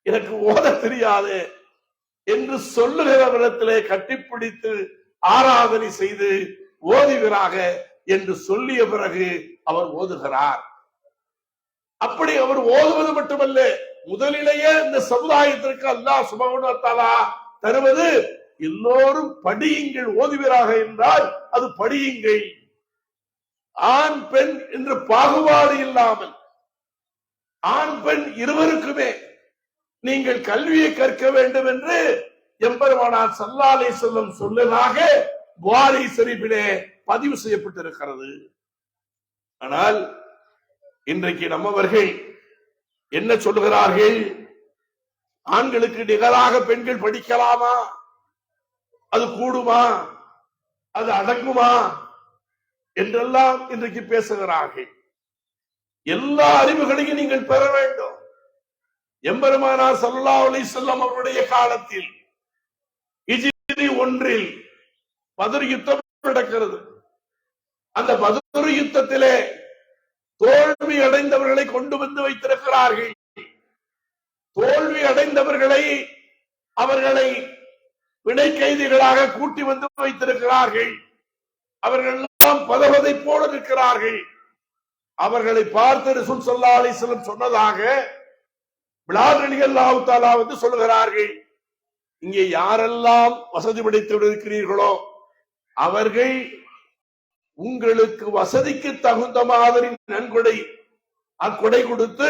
எனக்கு ஓத தெரியாது என்று சொல்லுகிறவரிடத்திலே கட்டிப்பிடித்து ஆராதனை செய்து ஓதுவீராக என்று சொல்லிய பிறகு அவர் ஓதுகிறார். அப்படி அவர் ஓதுவது மட்டுமல்ல, முதலிலேயே இந்த சமுதாயத்திற்கு அல்லாஹ் சுப்ஹானஹு வ தஆலா தருவது, எல்லோரும் படியுங்கள், ஓதுவீராக என்றால் அது படியுங்கள், ஆண் பெண் என்று பாகுபாடு இல்லாமல் ஆண் பெண் இருவருக்குமே நீங்கள் கல்வியை கற்க வேண்டும் என்று எம்பெருமானார் ஸல்லல்லாஹு அலைஹி வஸல்லம் சொல்லதாக புகாரி ஷரீஃபிலே பதிவு செய்யப்பட்டிருக்கிறது. ஆனால் இன்றைக்கு நம்மவர்கள் என்ன சொல்லுகிறார்கள்? ஆண்களுக்கு நிகராக பெண்கள் படிக்கலாமா? அது கூடுமா? அது அடங்குமா? என்றெல்லாம் இன்றைக்கு பேசுகிறார்கள். எல்லா அறிவுகளையும் நீங்கள் பெற வேண்டும். எம்பெருமானார் ஸல்லல்லாஹு அலைஹி வஸல்லம் அவருடைய காலத்தில் ஹிஜ்ரி 1 பத்ர் யுத்தம் நடக்கிறது. அந்த பத்ர் யுத்தத்திலே தோல்வி அடைந்தவர்களை கொண்டு வந்து வைத்திருக்கிறார்கள். தோல்வி அடைந்தவர்களை, அவர்களை வினை கைதிகளாக கூட்டி வந்து வைத்திருக்கிறார்கள். அவர்கள் எல்லாம் பதவதை போல இருக்கிறார்கள். அவர்களை பார்த்து ரசூல் ஸல்லல்லாஹு அலைஹி வஸல்லம் சொன்னதாக பிலால் ரலியல்லாஹு தஆலா சொல்லுகிறார்கள், இங்கே யாரெல்லாம் வசதி படைத்து இருக்கிறீர்களோ அவர்கள் உங்களுக்கு வசதிக்கு தகுந்த மாதிரி நன்கொடை அக்கொடை கொடுத்து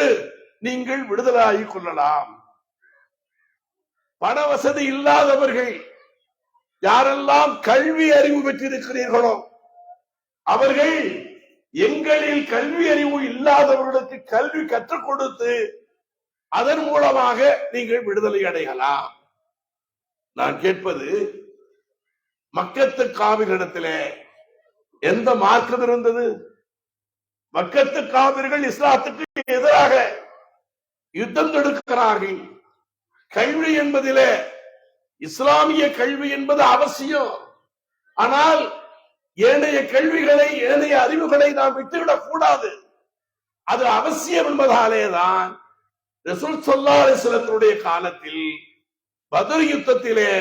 நீங்கள் விடுதலாகிக் கொள்ளலாம். பண வசதி இல்லாதவர்கள், யாரெல்லாம் கல்வி அறிவு பெற்றிருக்கிறீர்களோ அவர்கள் எங்களில் கல்வி அறிவு இல்லாதவர்களுக்கு கல்வி கற்றுக் கொடுத்து அதன் மூலமாக நீங்கள் விடுதலை அடையலாம். நான் கேட்பது, மக்கத்து காவிரிடத்திலே எந்த மார்க்கம் இருந்தது? மக்கத்து காவிர்கள் இஸ்லாத்துக்கு எதிராக யுத்தம் தொடுக்கிறார்கள், கல்வி என்பதிலே இஸ்லாமிய கல்வி என்பது அவசியம். ஆனால் ஏனைய கல்விகளை, ஏனைய அறிவுகளை நாம் விட்டுவிடக் கூடாது. அது அவசியம் என்பதாலேதான் ரசூல் ஸல்லல்லாஹு அலைஹி வஸல்லத்துடைய காலத்தில் பத்ர் யுத்தத்திலே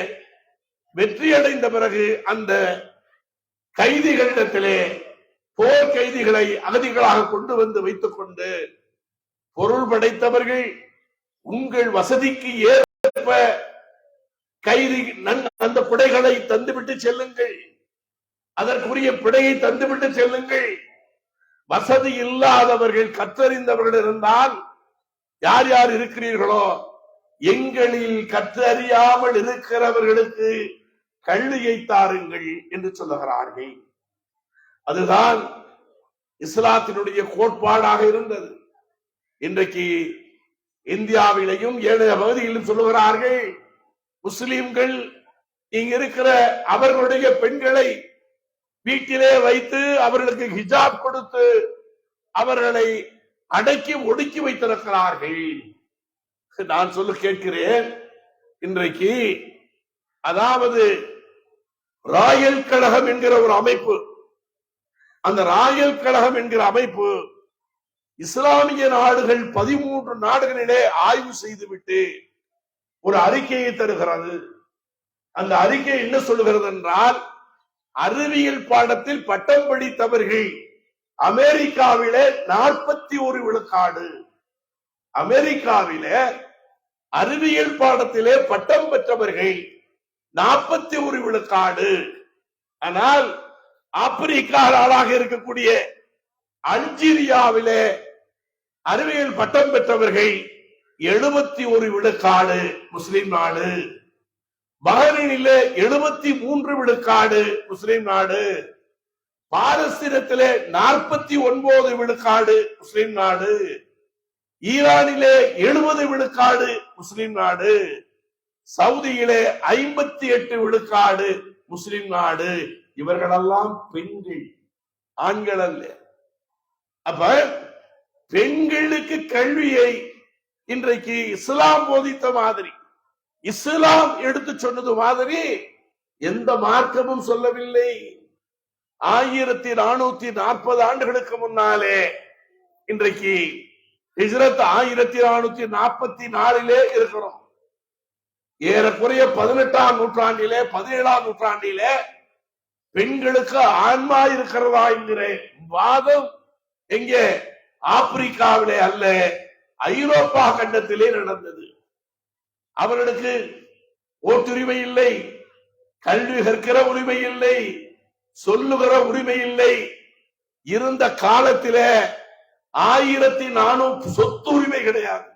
வெற்றி அடைந்த பிறகு அந்த கைதிகளிடத்திலே போர் கைதிகளை அகதிகளாக கொண்டு வந்து வைத்துக் கொண்டு, பொருள் படைத்தவர்கள் உங்கள் வசதிக்கு ஏற்ப கைதி அந்த பிடைகளை தந்துவிட்டு செல்லுங்கள், அதற்குரிய பிடையை தந்துவிட்டு செல்லுங்கள். வசதி இல்லாதவர்கள், கற்றறிந்தவர்கள் இருந்தால் யார் யார் இருக்கிறீர்களோ எங்களில் கற்றறியாமல் இருக்கிறவர்களுக்கு கல்வியை தாருங்கள் என்று சொல்லுகிறார்கள். அதுதான் இஸ்லாத்தினுடைய கோட்பாடாக இருந்தது. இன்றைக்கு இந்தியாவிலேயும் ஏனைய பகுதியிலும் சொல்லுகிறார்கள், முஸ்லிம்கள் இங்க இருக்கிற அவர்களுடைய பெண்களை வீட்டிலே வைத்து அவர்களுக்கு ஹிஜாப் கொடுத்து அவர்களை அடக்கி ஒடுக்கி வைத்திருக்கிறார்கள். நான் கேட்கிறேன், இன்றைக்கு அதாவது ராயல் கழகம் என்கிற ஒரு அமைப்பு, அந்த ராயல் கழகம் என்கிற அமைப்பு இஸ்லாமிய நாடுகள் 13 நாடுகளிலே ஆய்வு செய்துவிட்டு ஒரு அறிக்கையை தருகிறது. அந்த அறிக்கை என்ன சொல்லுகிறது என்றால், அறிவியல் பாடத்தில் பட்டம் படித்தவர்கள் அமெரிக்காவிலே 41 விழுக்காடு, அமெரிக்காவிலே அறிவியல் பாடத்திலே பட்டம் பெற்றவர்கள் 41 விழுக்காடு. ஆனால் ஆப்பிரிக்கா நாடாக இருக்கக்கூடிய அல்ஜீரியாவிலே அறிவியல் பட்டம் பெற்றவர்கள் 71 விழுக்காடு முஸ்லிம் நாடு. பஹ்ரைனிலே 73 விழுக்காடு முஸ்லிம் நாடு. பாலஸ்தீனத்திலே 49 விழுக்காடு முஸ்லிம் நாடு. ஈரானிலே 70 விழுக்காடு முஸ்லிம் நாடு. சவுதியிலே 58 விழுக்காடு முஸ்லிம் நாடு. இவர்களெல்லாம் பெண்கள், ஆண்கள் அல்ல. அப்ப பெண்களுக்கு கல்வியை இன்றைக்கு இஸ்லாம் போதித்த மாதிரி, இஸ்லாம் எடுத்து சொன்னது மாதிரி எந்த மார்க்கமும் சொல்லவில்லை. 1440 ஆண்டுகளுக்கு முன்னாலே, இன்றைக்கு ஹிஜ்ரத் 1444 இருக்கிறோம். ஏறக்குறைய 18ஆம் நூற்றாண்டிலே 17ஆம் நூற்றாண்டிலே பெண்களுக்கு ஆன்மா இருக்கிறதா என்கிற வாதம் எங்கே? ஆப்பிரிக்காவிலே அல்ல, ஐரோப்பா கண்டத்திலே நடந்தது. அவர்களுக்கு ஓட்டுரிமை இல்லை, கல்வி கற்கிற உரிமை இல்லை, சொல்லுகிற உரிமை இல்லை. இருந்த காலத்திலே 1400 சொத்துரிமை கிடையாது.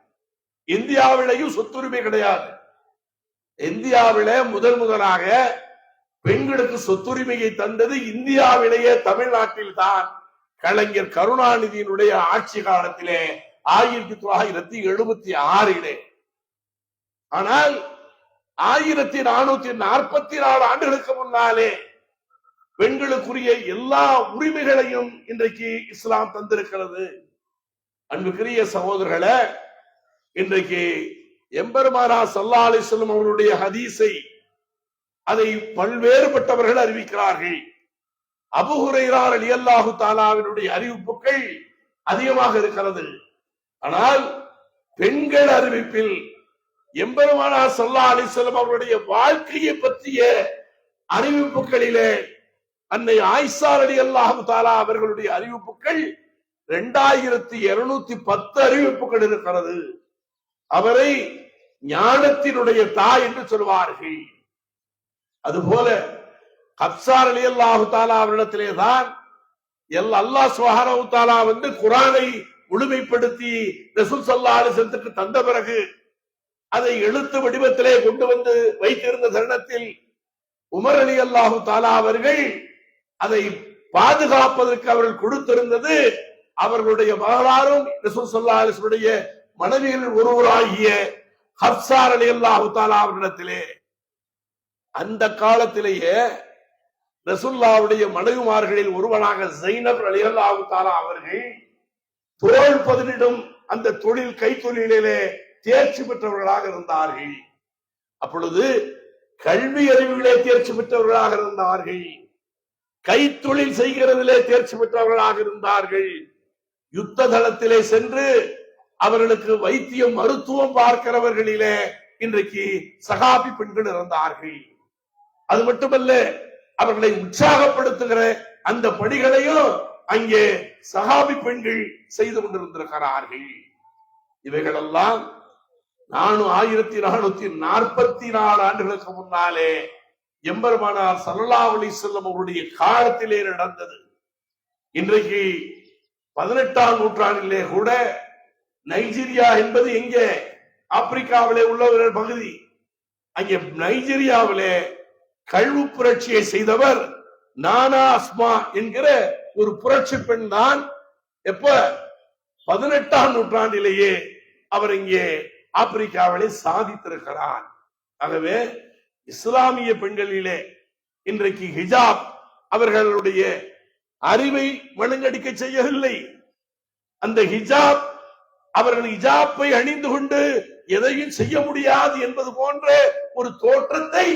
இந்தியாவிலேயும் சொத்துரிமை கிடையாது. இந்தியாவிலே முதலாக பெண்களுக்கு சொத்துரிமையை தந்தது இந்தியாவிலேயே தமிழ்நாட்டில் தான் கலைஞர் கருணாநிதியினுடைய ஆட்சி காலத்திலே 1976. ஆனால் 1444 ஆண்டுகளுக்கு முன்னாலே பெண்களுக்குரிய எல்லா உரிமைகளையும் இன்றைக்கு இஸ்லாம் தந்திருக்கிறது. அன்புக்குரிய சகோதரர்களே, இன்றைக்கு எம்பெருமானார் ஸல்லல்லாஹு அலைஹி வஸல்லம் அவருடைய ஹதீஸை அதை பல்வேறுபட்டவர்கள் அறிவிக்கிறார்கள். அபூ ஹுரைரா ரலியல்லாஹு தஆலாவினுடைய அறிவிப்புகள் அதிகமாக இருக்கிறது. ஆனால் பெண்கள் அறிவிப்பில் எம்பெருமானார் ஸல்லல்லாஹு அலைஹி வஸல்லம் அவருடைய வாழ்க்கையை பற்றிய அறிவிப்புகளிலே அன்னை ஆயிஷா ரலியல்லாஹு தஆலா அவர்களுடைய அறிவிப்புகள் 2210 அறிவிப்புகள் இருக்கிறது. அவரை ஞானத்தினுடைய தாய் என்று சொல்வார்கள். அதுபோல ஹப்ஸா ரலியல்லாஹு தஆலா அவரிடத்திலே தான் அல்லாஹ் சுப்ஹானஹு வ தஆலா வந்து குர்ஆனை முழுமைப்படுத்தி ரசூல் ஸல்லல்லாஹு அலைஹி வஸல்லத்துக்கு தந்த பிறகு அதை எழுத்து வடிவத்திலே கொண்டு வந்து வைத்திருந்த தருணத்தில் உமர் ரலியல்லாஹு தஆலா அவர்கள் அதை பாதுகாப்பதற்கு அவர்கள் கொடுத்திருந்தது அவர்களுடைய மகளாரும் ரசூல் ஸல்லல்லாஹு அலைஹி வஸல்லுடைய மனைவிகளில் ஒருவராகிய ஹப்ஸா ரலியல்லாஹு தஆலா அவரிடத்திலே. அந்த காலத்திலேயே ரசூலுல்லாஹ்வுடைய மனைவிமார்களில் ஒருவனாக ஸைனப் ரலியல்லாஹு தஆலா அவர்கள் தோள் பதனிடும் அந்த தொழில் கைத்தொழிலே தேர்ச்சி பெற்றவர்களாக இருந்தார்கள். அப்பொழுது கல்வி அறிவுகளே தேர்ச்சி பெற்றவர்களாக இருந்தார்கள். கைத்தொழில் செய்கிறதிலே தேர்ச்சி பெற்றவர்களாக இருந்தார்கள். யுத்த தளத்திலே சென்று அவர்களுக்கு வைத்தியம் மருத்துவம் பார்க்கிறவர்களிலே இன்றைக்கு சகாபி பெண்கள் இருந்தார்கள். அது மட்டுமல்ல, அவர்களை உற்சாகப்படுத்துகிற அந்த பணிகளையும் அங்கே சகாபி பெண்கள் செய்து கொண்டிருந்திருக்கிறார்கள். இவைகளெல்லாம் 1444 ஆண்டுகளுக்கு முன்னாலே எம்பெருமானார் ஸல்லல்லாஹு அலைஹி வஸல்லம் அவருடைய காலத்திலே நடந்தது. இன்றைக்கு 18ஆம் நூற்றாண்டிலே கூட நைஜீரியா என்பது எங்கே? ஆப்பிரிக்காவிலே உள்ள ஒரு பகுதி. அங்கே நைஜீரியாவிலே கல்வி புரட்சியை செய்தவர் நானா அஸ்மா என்கிற ஒரு புரட்சி பெண் தான். எப்ப? 18ஆம் நூற்றாண்டிலேயே அவர் இங்கே ஆப்பிரிக்காவிலே சாதித்திருக்கிறார். ஆகவே இஸ்லாமிய பெண்களிலே இன்றைக்கு ஹிஜாப் அவர்களுடைய அறிவை மழுங்கடிக்க செய்யவில்லை. அந்த ஹிஜாப், அவர்கள் ஹிஜாப்பை அணிந்து கொண்டு எதையும் செய்ய முடியாது என்பது போன்ற ஒரு தோற்றத்தை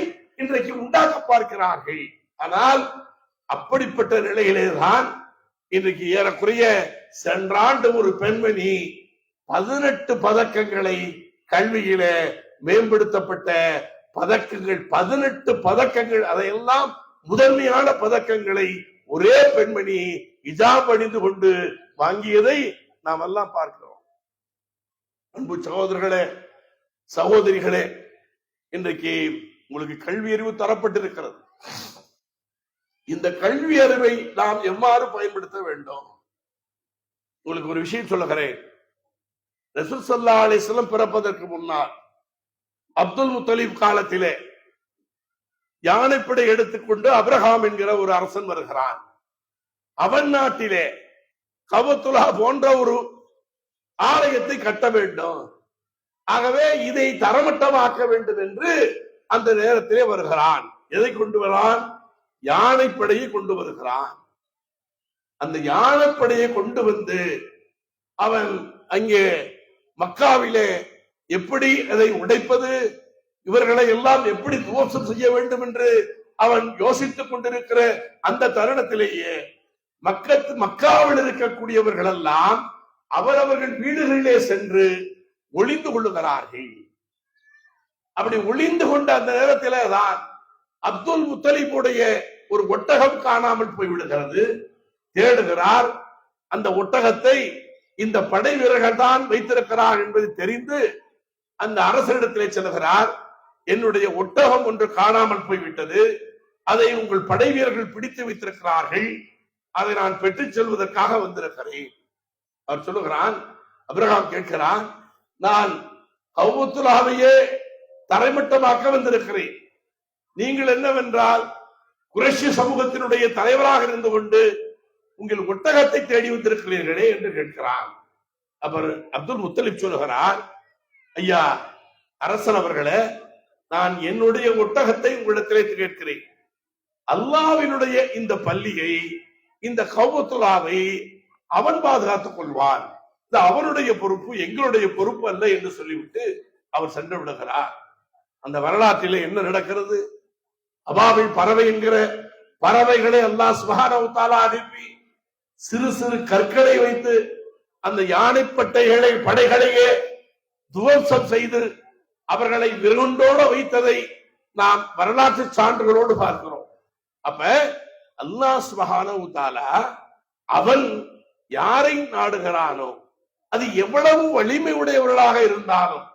இன்றைக்கு உண்டாக்க பார்க்கிறார்கள். ஆனால் அப்படிப்பட்ட நிலையிலேதான் இன்றைக்கு ஏறக்குறைய சென்ற ஆண்டு ஒரு பெண்மணி 18 பதக்கங்களை கல்வியில மேம்படுத்தப்பட்ட பதக்கங்கள், 18 பதக்கங்கள், அதையெல்லாம் முதன்மையான பதக்கங்களை ஒரே பெண்மணி ஹிஜாப் அணிந்து கொண்டு வாங்கியதை நாம் எல்லாம் பார்க்கிறோம். அன்பு சகோதரர்களே, சகோதரிகளே, இன்றைக்கு உங்களுக்கு கல்வி அறிவு தரப்பட்டிருக்கிறது. இந்த கல்வி அறிவை நாம் எவ்வாறு பயன்படுத்த வேண்டும்? உங்களுக்கு ஒரு விஷயம் சொல்லுகிறேன். ரசூல் ஸல்லல்லாஹு அலைஹி வஸல்லம் பிறப்பதற்கு முன்னால் அப்துல் முத்தலிப் காலத்திலே யானைப்படை எடுத்துக்கொண்டு அப்ரஹாம் என்கிற ஒரு அரசன் வருகிறான். அவன் நாட்டிலே கபத்துல்லா போன்ற ஒரு ஆலயத்தை கட்ட வேண்டும். ஆகவே இதை தரமட்டமாக்க வேண்டும் என்று அந்த நேரத்திலே வருகிறான். எதை கொண்டு வரான்? யானைப்படையை கொண்டு வருகிறான். அந்த யானைப்படையை கொண்டு வந்து அவன் அங்கே மக்காவிலே எப்படி அதை உடைப்பது, இவர்களை எல்லாம் எப்படி துவம்சம் செய்ய வேண்டும் என்று அவன் யோசித்துக் கொண்டிருக்கிற அந்த தருணத்திலேயே மக்காவில் இருக்கக்கூடியவர்கள் எல்லாம் அவரவர்கள் வீடுகளிலே சென்று ஒளிந்து கொள்ளுகிறார்கள். அப்படி ஒளிந்து கொண்ட அந்த நேரத்திலே தான் அப்துல் முத்தலிபுடைய ஒரு ஒட்டகம் காணாமல் போய்விடுகிறது. தேடுகிறார். அந்த ஒட்டகத்தை இந்த படை வீரர்கள் தான் வைத்திருக்கிறார் என்பது தெரிந்து அந்த அரசரிடத்திலே செல்கிறார். என்னுடைய ஒட்டகம் ஒன்று காணாமல் போய்விட்டது, அதை உங்கள் படை வீரர்கள் பிடித்து வைத்திருக்கிறார்கள், அதை நான் பெற்றுச் செல்வதற்காக வந்திருக்கிறேன். அவர் சொல்லுகிறான். அப்ரஹாம் கேட்கிறான், நான் கௌபத்துல்லாவையே தரைமட்டமாக்க வந்திருக்கிறேன். நீங்கள் என்னவென்றால் குறைஷி சமூகத்தினுடைய தலைவராக இருந்து கொண்டு உங்கள் ஒட்டகத்தை தேடி வந்திருக்கிறீர்களே என்று கேட்கிறான். அவர் அப்துல் முத்தலிப் சொல்லுகிறார், ஐயா அரசன் அவர்களே, நான் என்னுடைய ஒட்டகத்தை உங்களிடத்திலே கேட்கிறேன். அல்லாஹ்வினுடைய இந்த பள்ளியை, இந்த கௌபத்துல்லாவை அவன் பாதுகாத்துக் கொள்வான். இது அவனுடைய பொறுப்பு, எங்களுடைய பொறுப்பு அல்ல என்று சொல்லிவிட்டு அவர் சென்று விடுகிறார். அந்த வரலாற்றிலே என்ன நடக்கிறது? அபாபில் பறவை என்கிற பறவைகளை அல்லாஹ் சுப்ஹானஹு வ தஆலா அனுப்பி சிறு சிறு கற்களை வைத்து அந்த யானைப்பட்டைகளை படைகளையே துவம்சம் செய்து அவர்களை விருண்டோடு வைத்ததை நாம் வரலாற்று சான்றுகளோடு பார்க்கிறோம். அப்ப அல்லாஹ் சுப்ஹானஹு வ தஆலா அவன் யாரை நாடுகிறானோ, அது எவ்வளவு வலிமை உடையவர்களாக இருந்தாலும்,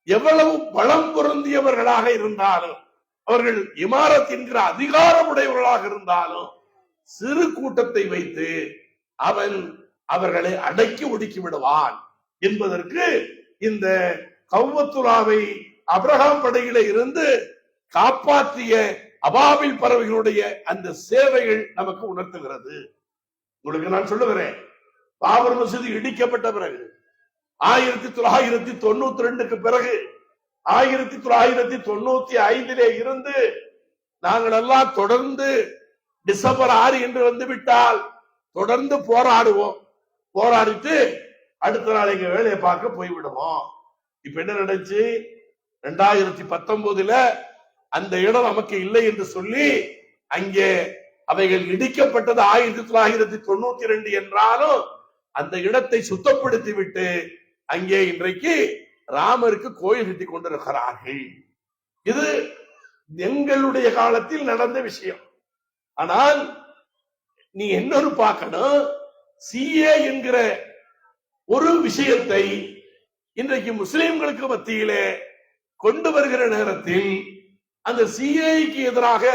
எவ்வளவு பலம் பொருந்தியவர்களாக இருந்தாலும், அவர்கள் இமாரத் என்கிற அதிகாரம் உடையவர்களாக இருந்தாலும், சிறு கூட்டத்தை வைத்து அவன் அவர்களை அடக்கி ஒடுக்கி விடுவான் என்பதற்கு இந்த கௌபத்துல்லாவை அப்ரஹாம் படையில இருந்து காப்பாற்றிய அபாபில் பறவைகளுடைய அந்த சேவைகள் நமக்கு உணர்த்துகிறது. உங்களுக்கு நான் சொல்லுகிறேன், பாபர் மசூதி இடிக்கப்பட்ட பிறகு 1992க்கு பிறகு 1995 இருந்து நாங்கள் எல்லாம் தொடர்ந்து டிசம்பர் 6 என்று வந்துவிட்டால் தொடர்ந்து போராடுவோம். போராடிட்டு அடுத்த நாள் எங்க வேலையை பார்க்க போய்விடுவோம். இப்ப என்ன நடந்துச்சு? 2019 அந்த இடம் நமக்கு இல்லை என்று சொல்லி அங்கே அவைகள் இடிக்கப்பட்டது 1992 என்றாலும் அந்த இடத்தை சுத்தப்படுத்தி விட்டு அங்கே இன்றைக்கு ராமருக்கு கோயில் கட்டி கொண்டிருக்கிறார்கள். இது எங்களுடைய காலத்தில் நடந்த விஷயம். ஆனால் நீ இன்னொரு பார்க்கணும், சிஏ என்கிற ஒரு விஷயத்தை இன்றைக்கு முஸ்லிம்களுக்கு மத்தியிலே கொண்டு வருகிற நேரத்தில் அந்த சிஏக்கு எதிராக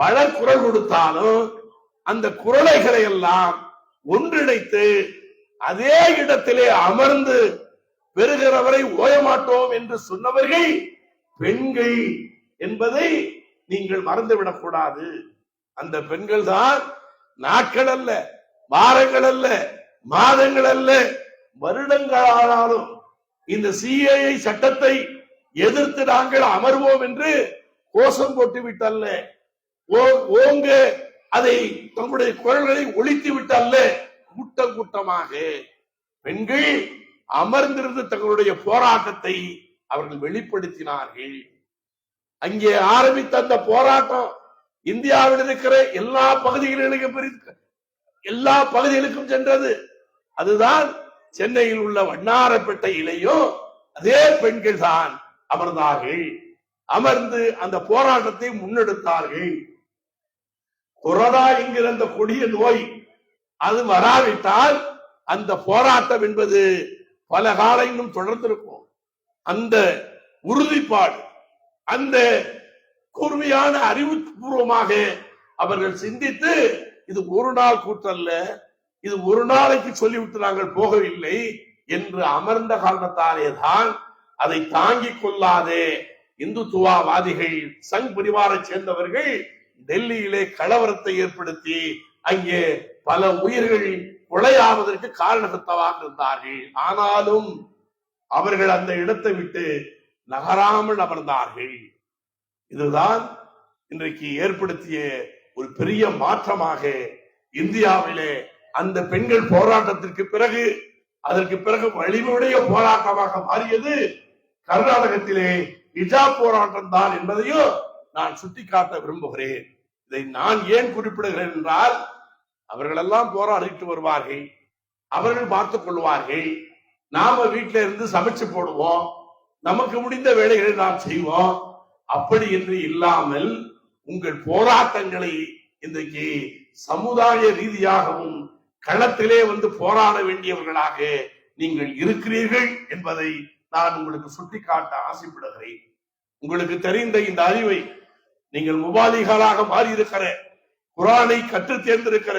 பல குரல் கொடுத்தாலும் அந்த குரலைகளை எல்லாம் ஒன்றிணைத்து அதே இடத்திலே அமர்ந்து பெறுகிறவரை ஓயமாட்டோம் என்று சொன்னவர்கள் பெண்கள் என்பதை நீங்கள் மறந்துவிடக் கூடாது. அந்த பெண்கள் தான் நாட்கள் அல்ல, வாரங்கள் அல்ல, மாதங்கள் அல்ல, வருடங்களானாலும் இந்த சிஏஐ சட்டத்தை எதிர்த்து நாங்கள் அமர்வோம் என்று கோஷம் போட்டு விட்டல்ல, ஓங்க அதை தங்களுடைய குரல்களை ஒழித்து விட்டல்ல, கூட்டம் கூட்டமாக பெண்கள் அமர்ந்திருந்து தங்களுடைய போராட்டத்தை அவர்கள் வெளிப்படுத்தினார்கள். அங்கே ஆரம்பித்த அந்த போராட்டம் இந்தியாவில் இருக்கிற எல்லா பகுதிகளுக்கும் சென்றது. அதுதான் சென்னையில் உள்ள வண்ணாரப்பேட்டையிலேயும் அதே பெண்கள் தான் அமர்ந்தார்கள். அமர்ந்து அந்த போராட்டத்தை முன்னெடுத்தார்கள். கொரோனா என்கிற அந்த கொடிய நோய் அது வராவிட்டால் அந்த போராட்டம் என்பது பல காலம் இன்னும் தொடர்ந்திருக்கும். அந்த உறுதிப்பாடு, அந்த கூர்மையான அறிவுபூர்வமாக அவர்கள் சிந்தித்து இது ஒரு நாள் கூட்டல்ல, இது ஒரு நாளைக்கு சொல்லிவிட்டு நாங்கள் போகவில்லை என்று அமர்ந்த காரணத்தாலே தான் அதை தாங்கிக் கொள்ளாதே இந்துத்துவவாதிகள் சங் பரிவாரை சேர்ந்தவர்கள் டெல்லியிலே கலவரத்தை ஏற்படுத்தி அங்கே பல உயிர்கள் கொலையாவதற்கு காரணகர்த்தாவாக இருந்தார்கள். ஆனாலும் அவர்கள் அந்த இடத்தை விட்டு நகராமல் அமர்ந்தார்கள். இதுதான் இன்றைக்கு ஏற்படுத்திய ஒரு பெரிய மாற்றமாக இந்தியாவிலே அந்த பெண்கள் போராட்டத்திற்கு பிறகு அதற்கு பிறகு வலிமையுடைய போராட்டமாக மாறியது கர்நாடகத்திலே ஹிஜாப் போராட்டம் தான் என்பதையும் நான் சுட்டிக்காட்ட விரும்புகிறேன். இதை நான் ஏன் குறிப்பிடுகிறேன் என்றால், அவர்களெல்லாம் போராடிட்டு வருவார்கள், அவர்கள் பார்த்துக் கொள்வார்கள், நாம வீட்டில இருந்து சமைச்சு போடுவோம், நமக்கு முடிந்த வேலைகளை நாம் செய்வோம். அப்படி என்று இல்லாமல் உங்கள் போராட்டங்களை இன்றைக்கு சமுதாய ரீதியாகவும் களத்திலே வந்து போராட வேண்டியவர்களாக நீங்கள் இருக்கிறீர்கள் என்பதை நான் உங்களுக்கு சுட்டிக்காட்ட ஆசைப்படுகிறேன். உங்களுக்கு தெரிந்த இந்த அறிவை நீங்கள் முபாலிகளாக மாறி இருக்கிற, குரானை கற்று தேர்ந்திருக்கிற,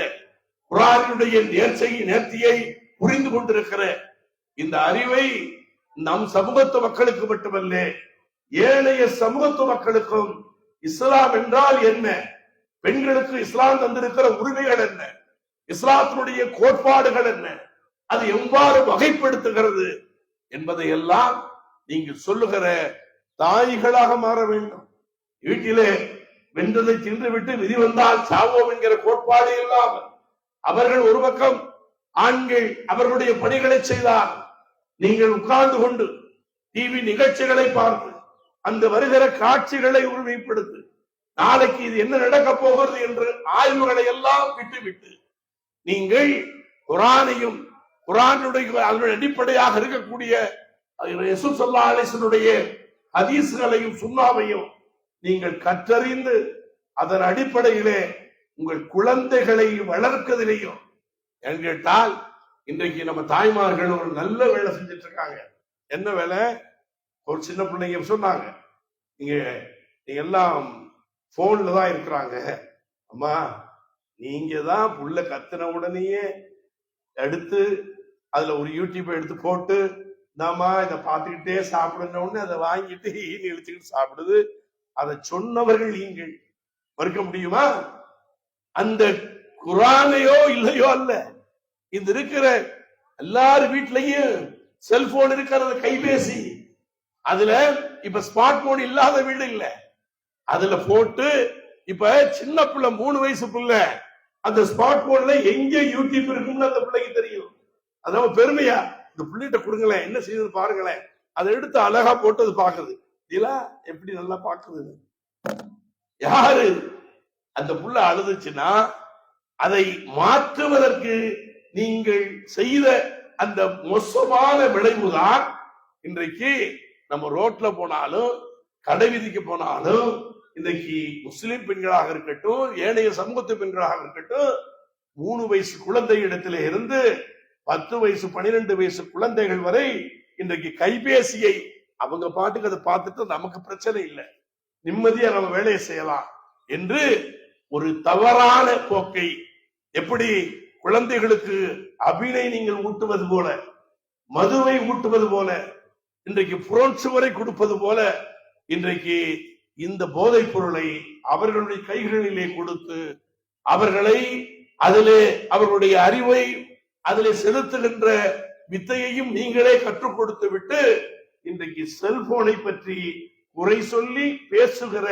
குரானுடைய நேர்த்தியை புரிந்து கொண்டிருக்கிற இந்த அறிவை நம் சமூகத்து மக்களுக்கு மட்டுமல்ல, ஏனைய சமூகத்து மக்களுக்கும் இஸ்லாம் என்றால் என்ன, பெண்களுக்கு இஸ்லாம் தந்திருக்கிற உரிமைகள் என்ன, இஸ்லாத்தினுடைய கோட்பாடுகள் என்ன, அது எவ்வாறு வகைப்படுத்துகிறது என்பதை எல்லாம் நீங்கள் சொல்லுகிற தாய்களாக மாற வேண்டும். வீட்டிலே வென்றதை தின்றுவிட்டு விதி வந்தால் சாவோம் என்கிற கோட்பாடு இல்லாமல் அவர்கள் ஒரு பக்கம் ஆண்கள் அவர்களுடைய பணிகளை செய்தார், நீங்கள் உட்கார்ந்து கொண்டு டிவி நிகழ்ச்சிகளை பார்த்து அந்த வருகிற காட்சிகளை உரிமைப்படுத்து, நாளைக்கு இது என்ன நடக்க போகிறது என்று ஆய்வுகளை எல்லாம் விட்டுவிட்டு நீங்கள் குரானையும் குரானுடைய அடிப்படையாக இருக்கக்கூடிய யெசூஸ் ஸல்லல்லாஹு அலைஹி வஸல்லம் ஹதீஸ்களையும் சுன்னாவையும் நீங்கள் கற்றறிந்து அதன் அடிப்படையிலே உங்கள் குழந்தைகளை வளர்க்கதிலையும் என்று கேட்டால், இன்றைக்கு நம்ம தாய்மார்கள் ஒரு நல்ல வேலை செஞ்சிட்டு இருக்காங்க. என்ன வேலை? ஒரு சின்ன பிள்ளைங்க சொன்னாங்க, நீங்க எல்லாம் போன்ல தான் இருக்கிறாங்க, அம்மா நீங்க தான் புள்ள கத்தின உடனேயே எடுத்து அதுல ஒரு யூடியூப் எடுத்து போட்டு, இந்தாமா இதை பார்த்துக்கிட்டே சாப்பிடுன உடனே அதை வாங்கிட்டு ஈனி இழுத்துக்கிட்டு சாப்பிடுது. அதை சொன்னவர்கள் நீங்கள் மறுக்க முடியுமா? அந்த குரானையோ இல்லையோ அல்ல, இந்த இருக்கிற எல்லார் வீட்லயும் செல்போன் இருக்கிறது, கைபேசி, அதுல இப்ப ஸ்மார்ட் போன் இல்லாத வீடு இல்ல, அதுல போட்டு இப்ப சின்ன பிள்ளை 3 வயசு பிள்ளை அந்த ஸ்மார்ட் போன்ல எங்க யூடியூப் இருக்குன்னு அந்த பிள்ளைக்கு தெரியும். அதாவது பெருமையா இந்த பிள்ளைகிட்ட கொடுங்களேன், என்ன செய்யுது பாருங்களேன் அதை எடுத்து அழகா போட்டது பாக்குது. இல்ல எப்படி நல்லா பாக்குது. யாரு அந்த புள்ள அழுதுச்சுன்னா அதை மாற்றுவதற்கு நீங்கள் செய்த அந்த மோசமான விளைவுதான் இன்றைக்கு நம்ம ரோட்ல போனாலும் கடை வீதிக்கு போனாலும் இன்றைக்கு முஸ்லிம் பெண்களாக இருக்கட்டும், ஏனைய சமூகத்து பெண்களாக இருக்கட்டும், 3 வயசு குழந்தை இடத்திலே இருந்து 10 வயசு 12 வயசு குழந்தைகள் வரை இன்றைக்கு கைபேசியை அவங்க பாட்டுக்கு அதை பார்த்துட்டு நமக்கு பிரச்சனை இல்லை, நிம்மதியா நம்ம வேலையை செய்யலாம் என்று ஒரு தவறான போக்கை, எப்படி குழந்தைகளுக்கு அபினை நீங்கள் ஊட்டுவது போல, மதுவை ஊட்டுவது போல, இன்றைக்கு புரோன்ஸ் வரை கொடுப்பது போல இன்றைக்கு இந்த போதைப் பொருளை அவர்களுடைய கைகளிலே கொடுத்து அவர்களை அதிலே அவர்களுடைய அறிவை அதிலே செலுத்துகின்ற வித்தையையும் நீங்களே கற்றுக் கொடுத்து விட்டு இன்றைக்கு செல்போனை பற்றி குறை சொல்லி பேசுகிற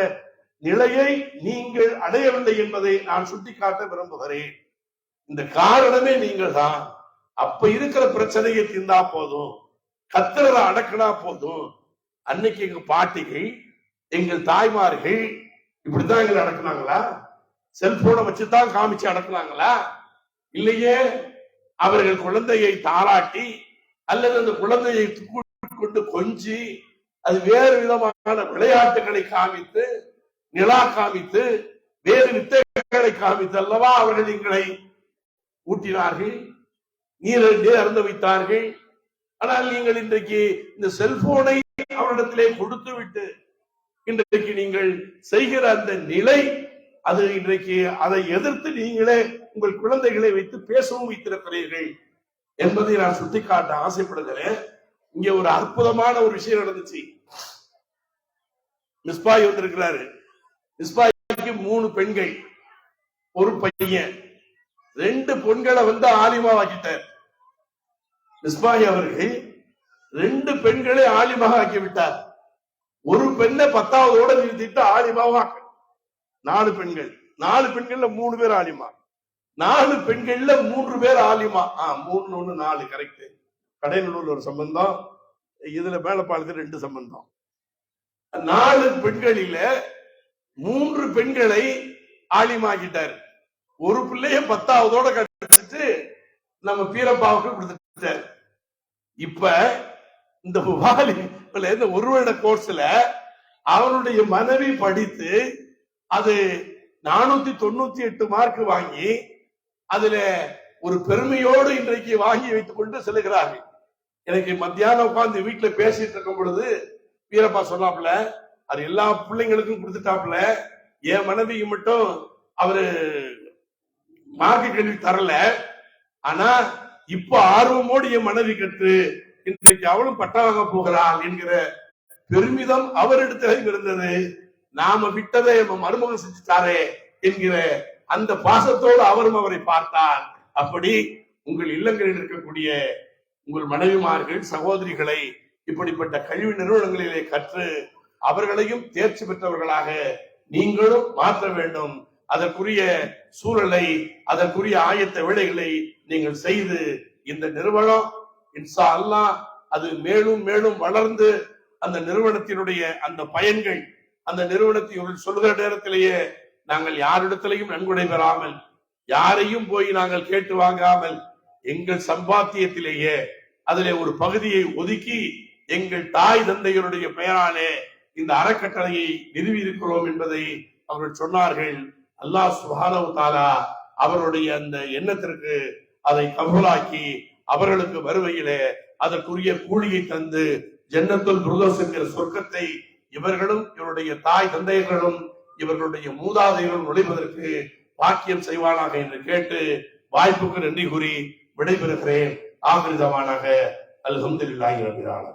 நிலையை நீங்கள் அடையவில்லை என்பதை நான் சுட்டிக்காட்ட விரும்புகிறேன். இந்த காரணமே நீங்கள் தான். அப்ப இருக்கிற பிரச்சனையை தீர்ந்தா போதும், கத்துறத அடக்கினா போதும். அன்னைக்கு எங்க பாட்டிகள் எங்கள் தாய்மார்கள் இப்படித்தான் எங்களை அடக்குனாங்களா? செல்போனை வச்சுதான் காமிச்சு அடக்குனாங்களா? இல்லையே. அவர்கள் குழந்தையை தாராட்டி அல்லது அந்த குழந்தையை கொண்டு கொஞ்சி அது வேறு விதமான விளையாட்டுகளை காமித்து, நிலா காமித்து, வேறு வித்தைகளை காமித்து அல்லவா அவர்கள் எங்களை ஊட்டினார்கள், நீரே அருந்த வைத்தார்கள். ஆனால் நீங்கள் இன்றைக்கு இந்த செல்போனை அவரிடத்திலே கொடுத்து விட்டு இன்றைக்கு நீங்கள் செய்கிற அந்த நிலை, அது இன்றைக்கு அதை எதிர்த்து நீங்களே உங்கள் குழந்தைகளை வைத்து பேசவும் வைத்திருக்கிறீர்கள் என்பதை நான் சுட்டிக்காட்ட ஆசைப்படுகிறேன். இங்க ஒரு அற்புதமான ஒரு விஷயம் நடந்துச்சு. மிஸ்பாய் வந்திருக்கிறாரு. மிஸ்பாய்க்கு 3 பெண்கள், ஒரு பையன். 2 பெண்களை ஆலிமா ஆக்கிட்டார். மிஸ்பாய் அவர்கள் 2 பெண்களை ஆலிமாக ஆக்கி விட்டார். ஒரு பெண்ணை 10வதோட நிறுத்திட்டு ஆலிமாவாக்க. 4 பெண்கள், 4 பெண்கள்ல 3 பேர் ஆலிமா, 4 பெண்கள்ல 3 பேர் ஆலிமா. 3 1 4 கரெக்ட். கடைநல்லூர்ல ஒரு சம்பந்தம், இதுல மேலப்பாளத்தில் 2 சம்பந்தம். 4 பெண்களில 3 பெண்களை ஆலிமாக்கிட்டாரு. ஒரு பிள்ளைய 10வதோட கழிச்சுட்டு நம்ம பீரப்பாவுக்கு கொடுத்துட்டாரு. இப்ப இந்த இந்த 1 வருட கோர்ஸ்ல அவனுடைய மனைவி படித்து அது 498 மார்க் வாங்கி அதுல ஒரு பெருமையோடு இன்றைக்கு வாங்கி வைத்துக் கொண்டு செல்கிறார்கள். எனக்கு மத்தியானம் உட்கார்ந்து வீட்டுல பேசிட்டு இருக்கும் பொழுது வீரப்பா சொன்னாப்புல, அது எல்லா பிள்ளைங்களுக்கும் கொடுத்துட்டாப்புல, என் மனைவிக்கு மட்டும் அவரு மார்க் கல்வி தரல, ஆனா இப்ப ஆர்வமோடு என் மனைவி கற்று இன்றைக்கு அவளும் பட்டா வாங்க போகிறாள் என்கிற பெருமிதம் அவரிடத்தில் இருந்தது. நாம விட்டதை மருமகன் செஞ்சுட்டாரே என்கிற அந்த பாசத்தோடு அவரும் அவரை பார்த்தார். அப்படி உங்கள் இல்லங்களில் இருக்கக்கூடிய உங்கள் மனைவிமார்கள், சகோதரிகளை இப்படிப்பட்ட கல்வி நிறுவனங்களிலே கற்று அவர்களையும் தேர்ச்சி பெற்றவர்களாக நீங்களும் மாற்ற வேண்டும். அதற்குரிய சூழலை, அதற்குரிய ஆயத்த வேலைகளை நீங்கள் செய்து இந்த நிறுவனம் இன்ஷா அல்லாஹ் அது மேலும் மேலும் வளர்ந்து அந்த நிறுவனத்தினுடைய அந்த பயன்கள், அந்த நிறுவனத்தை சொல்லுகிற நேரத்திலேயே நாங்கள் யாரிடத்திலையும் நன்கொடை பெறாமல், யாரையும் போய் நாங்கள் கேட்டு வாங்காமல், எங்கள் சம்பாத்தியத்திலேயே அதிலே ஒரு பகுதியை ஒதுக்கி எங்கள் தாய் தந்தையருடைய பெயராலே இந்த அறக்கட்டளையை நிறுவி இருக்கிறோம் என்பதை அவர்கள் சொன்னார்கள். அல்லாஹ் சுப்ஹானஹு வ தஆலா அவருடைய அந்த எண்ணத்திற்கு அதை கபூலாக்கி அவர்களுக்கு வருவையிலே அதற்குரிய கூலியை தந்து ஜன்னத்துல் ஃபிர்தௌஸ் என்கிற சொர்க்கத்தை இவர்களும் இவருடைய தாய் தந்தையர்களும் இவர்களுடைய மூதாதையர்களும் நுழைவதற்கு பாக்கியம் செய்வானாக என்று கேட்டு வாய்ப்புக்கு நன்றி கூறி விடைபெறுகிறேன். ஆகிருதமானாக அல்ஹம்துலில்லாஹி ரப்பில் ஆலமீன்.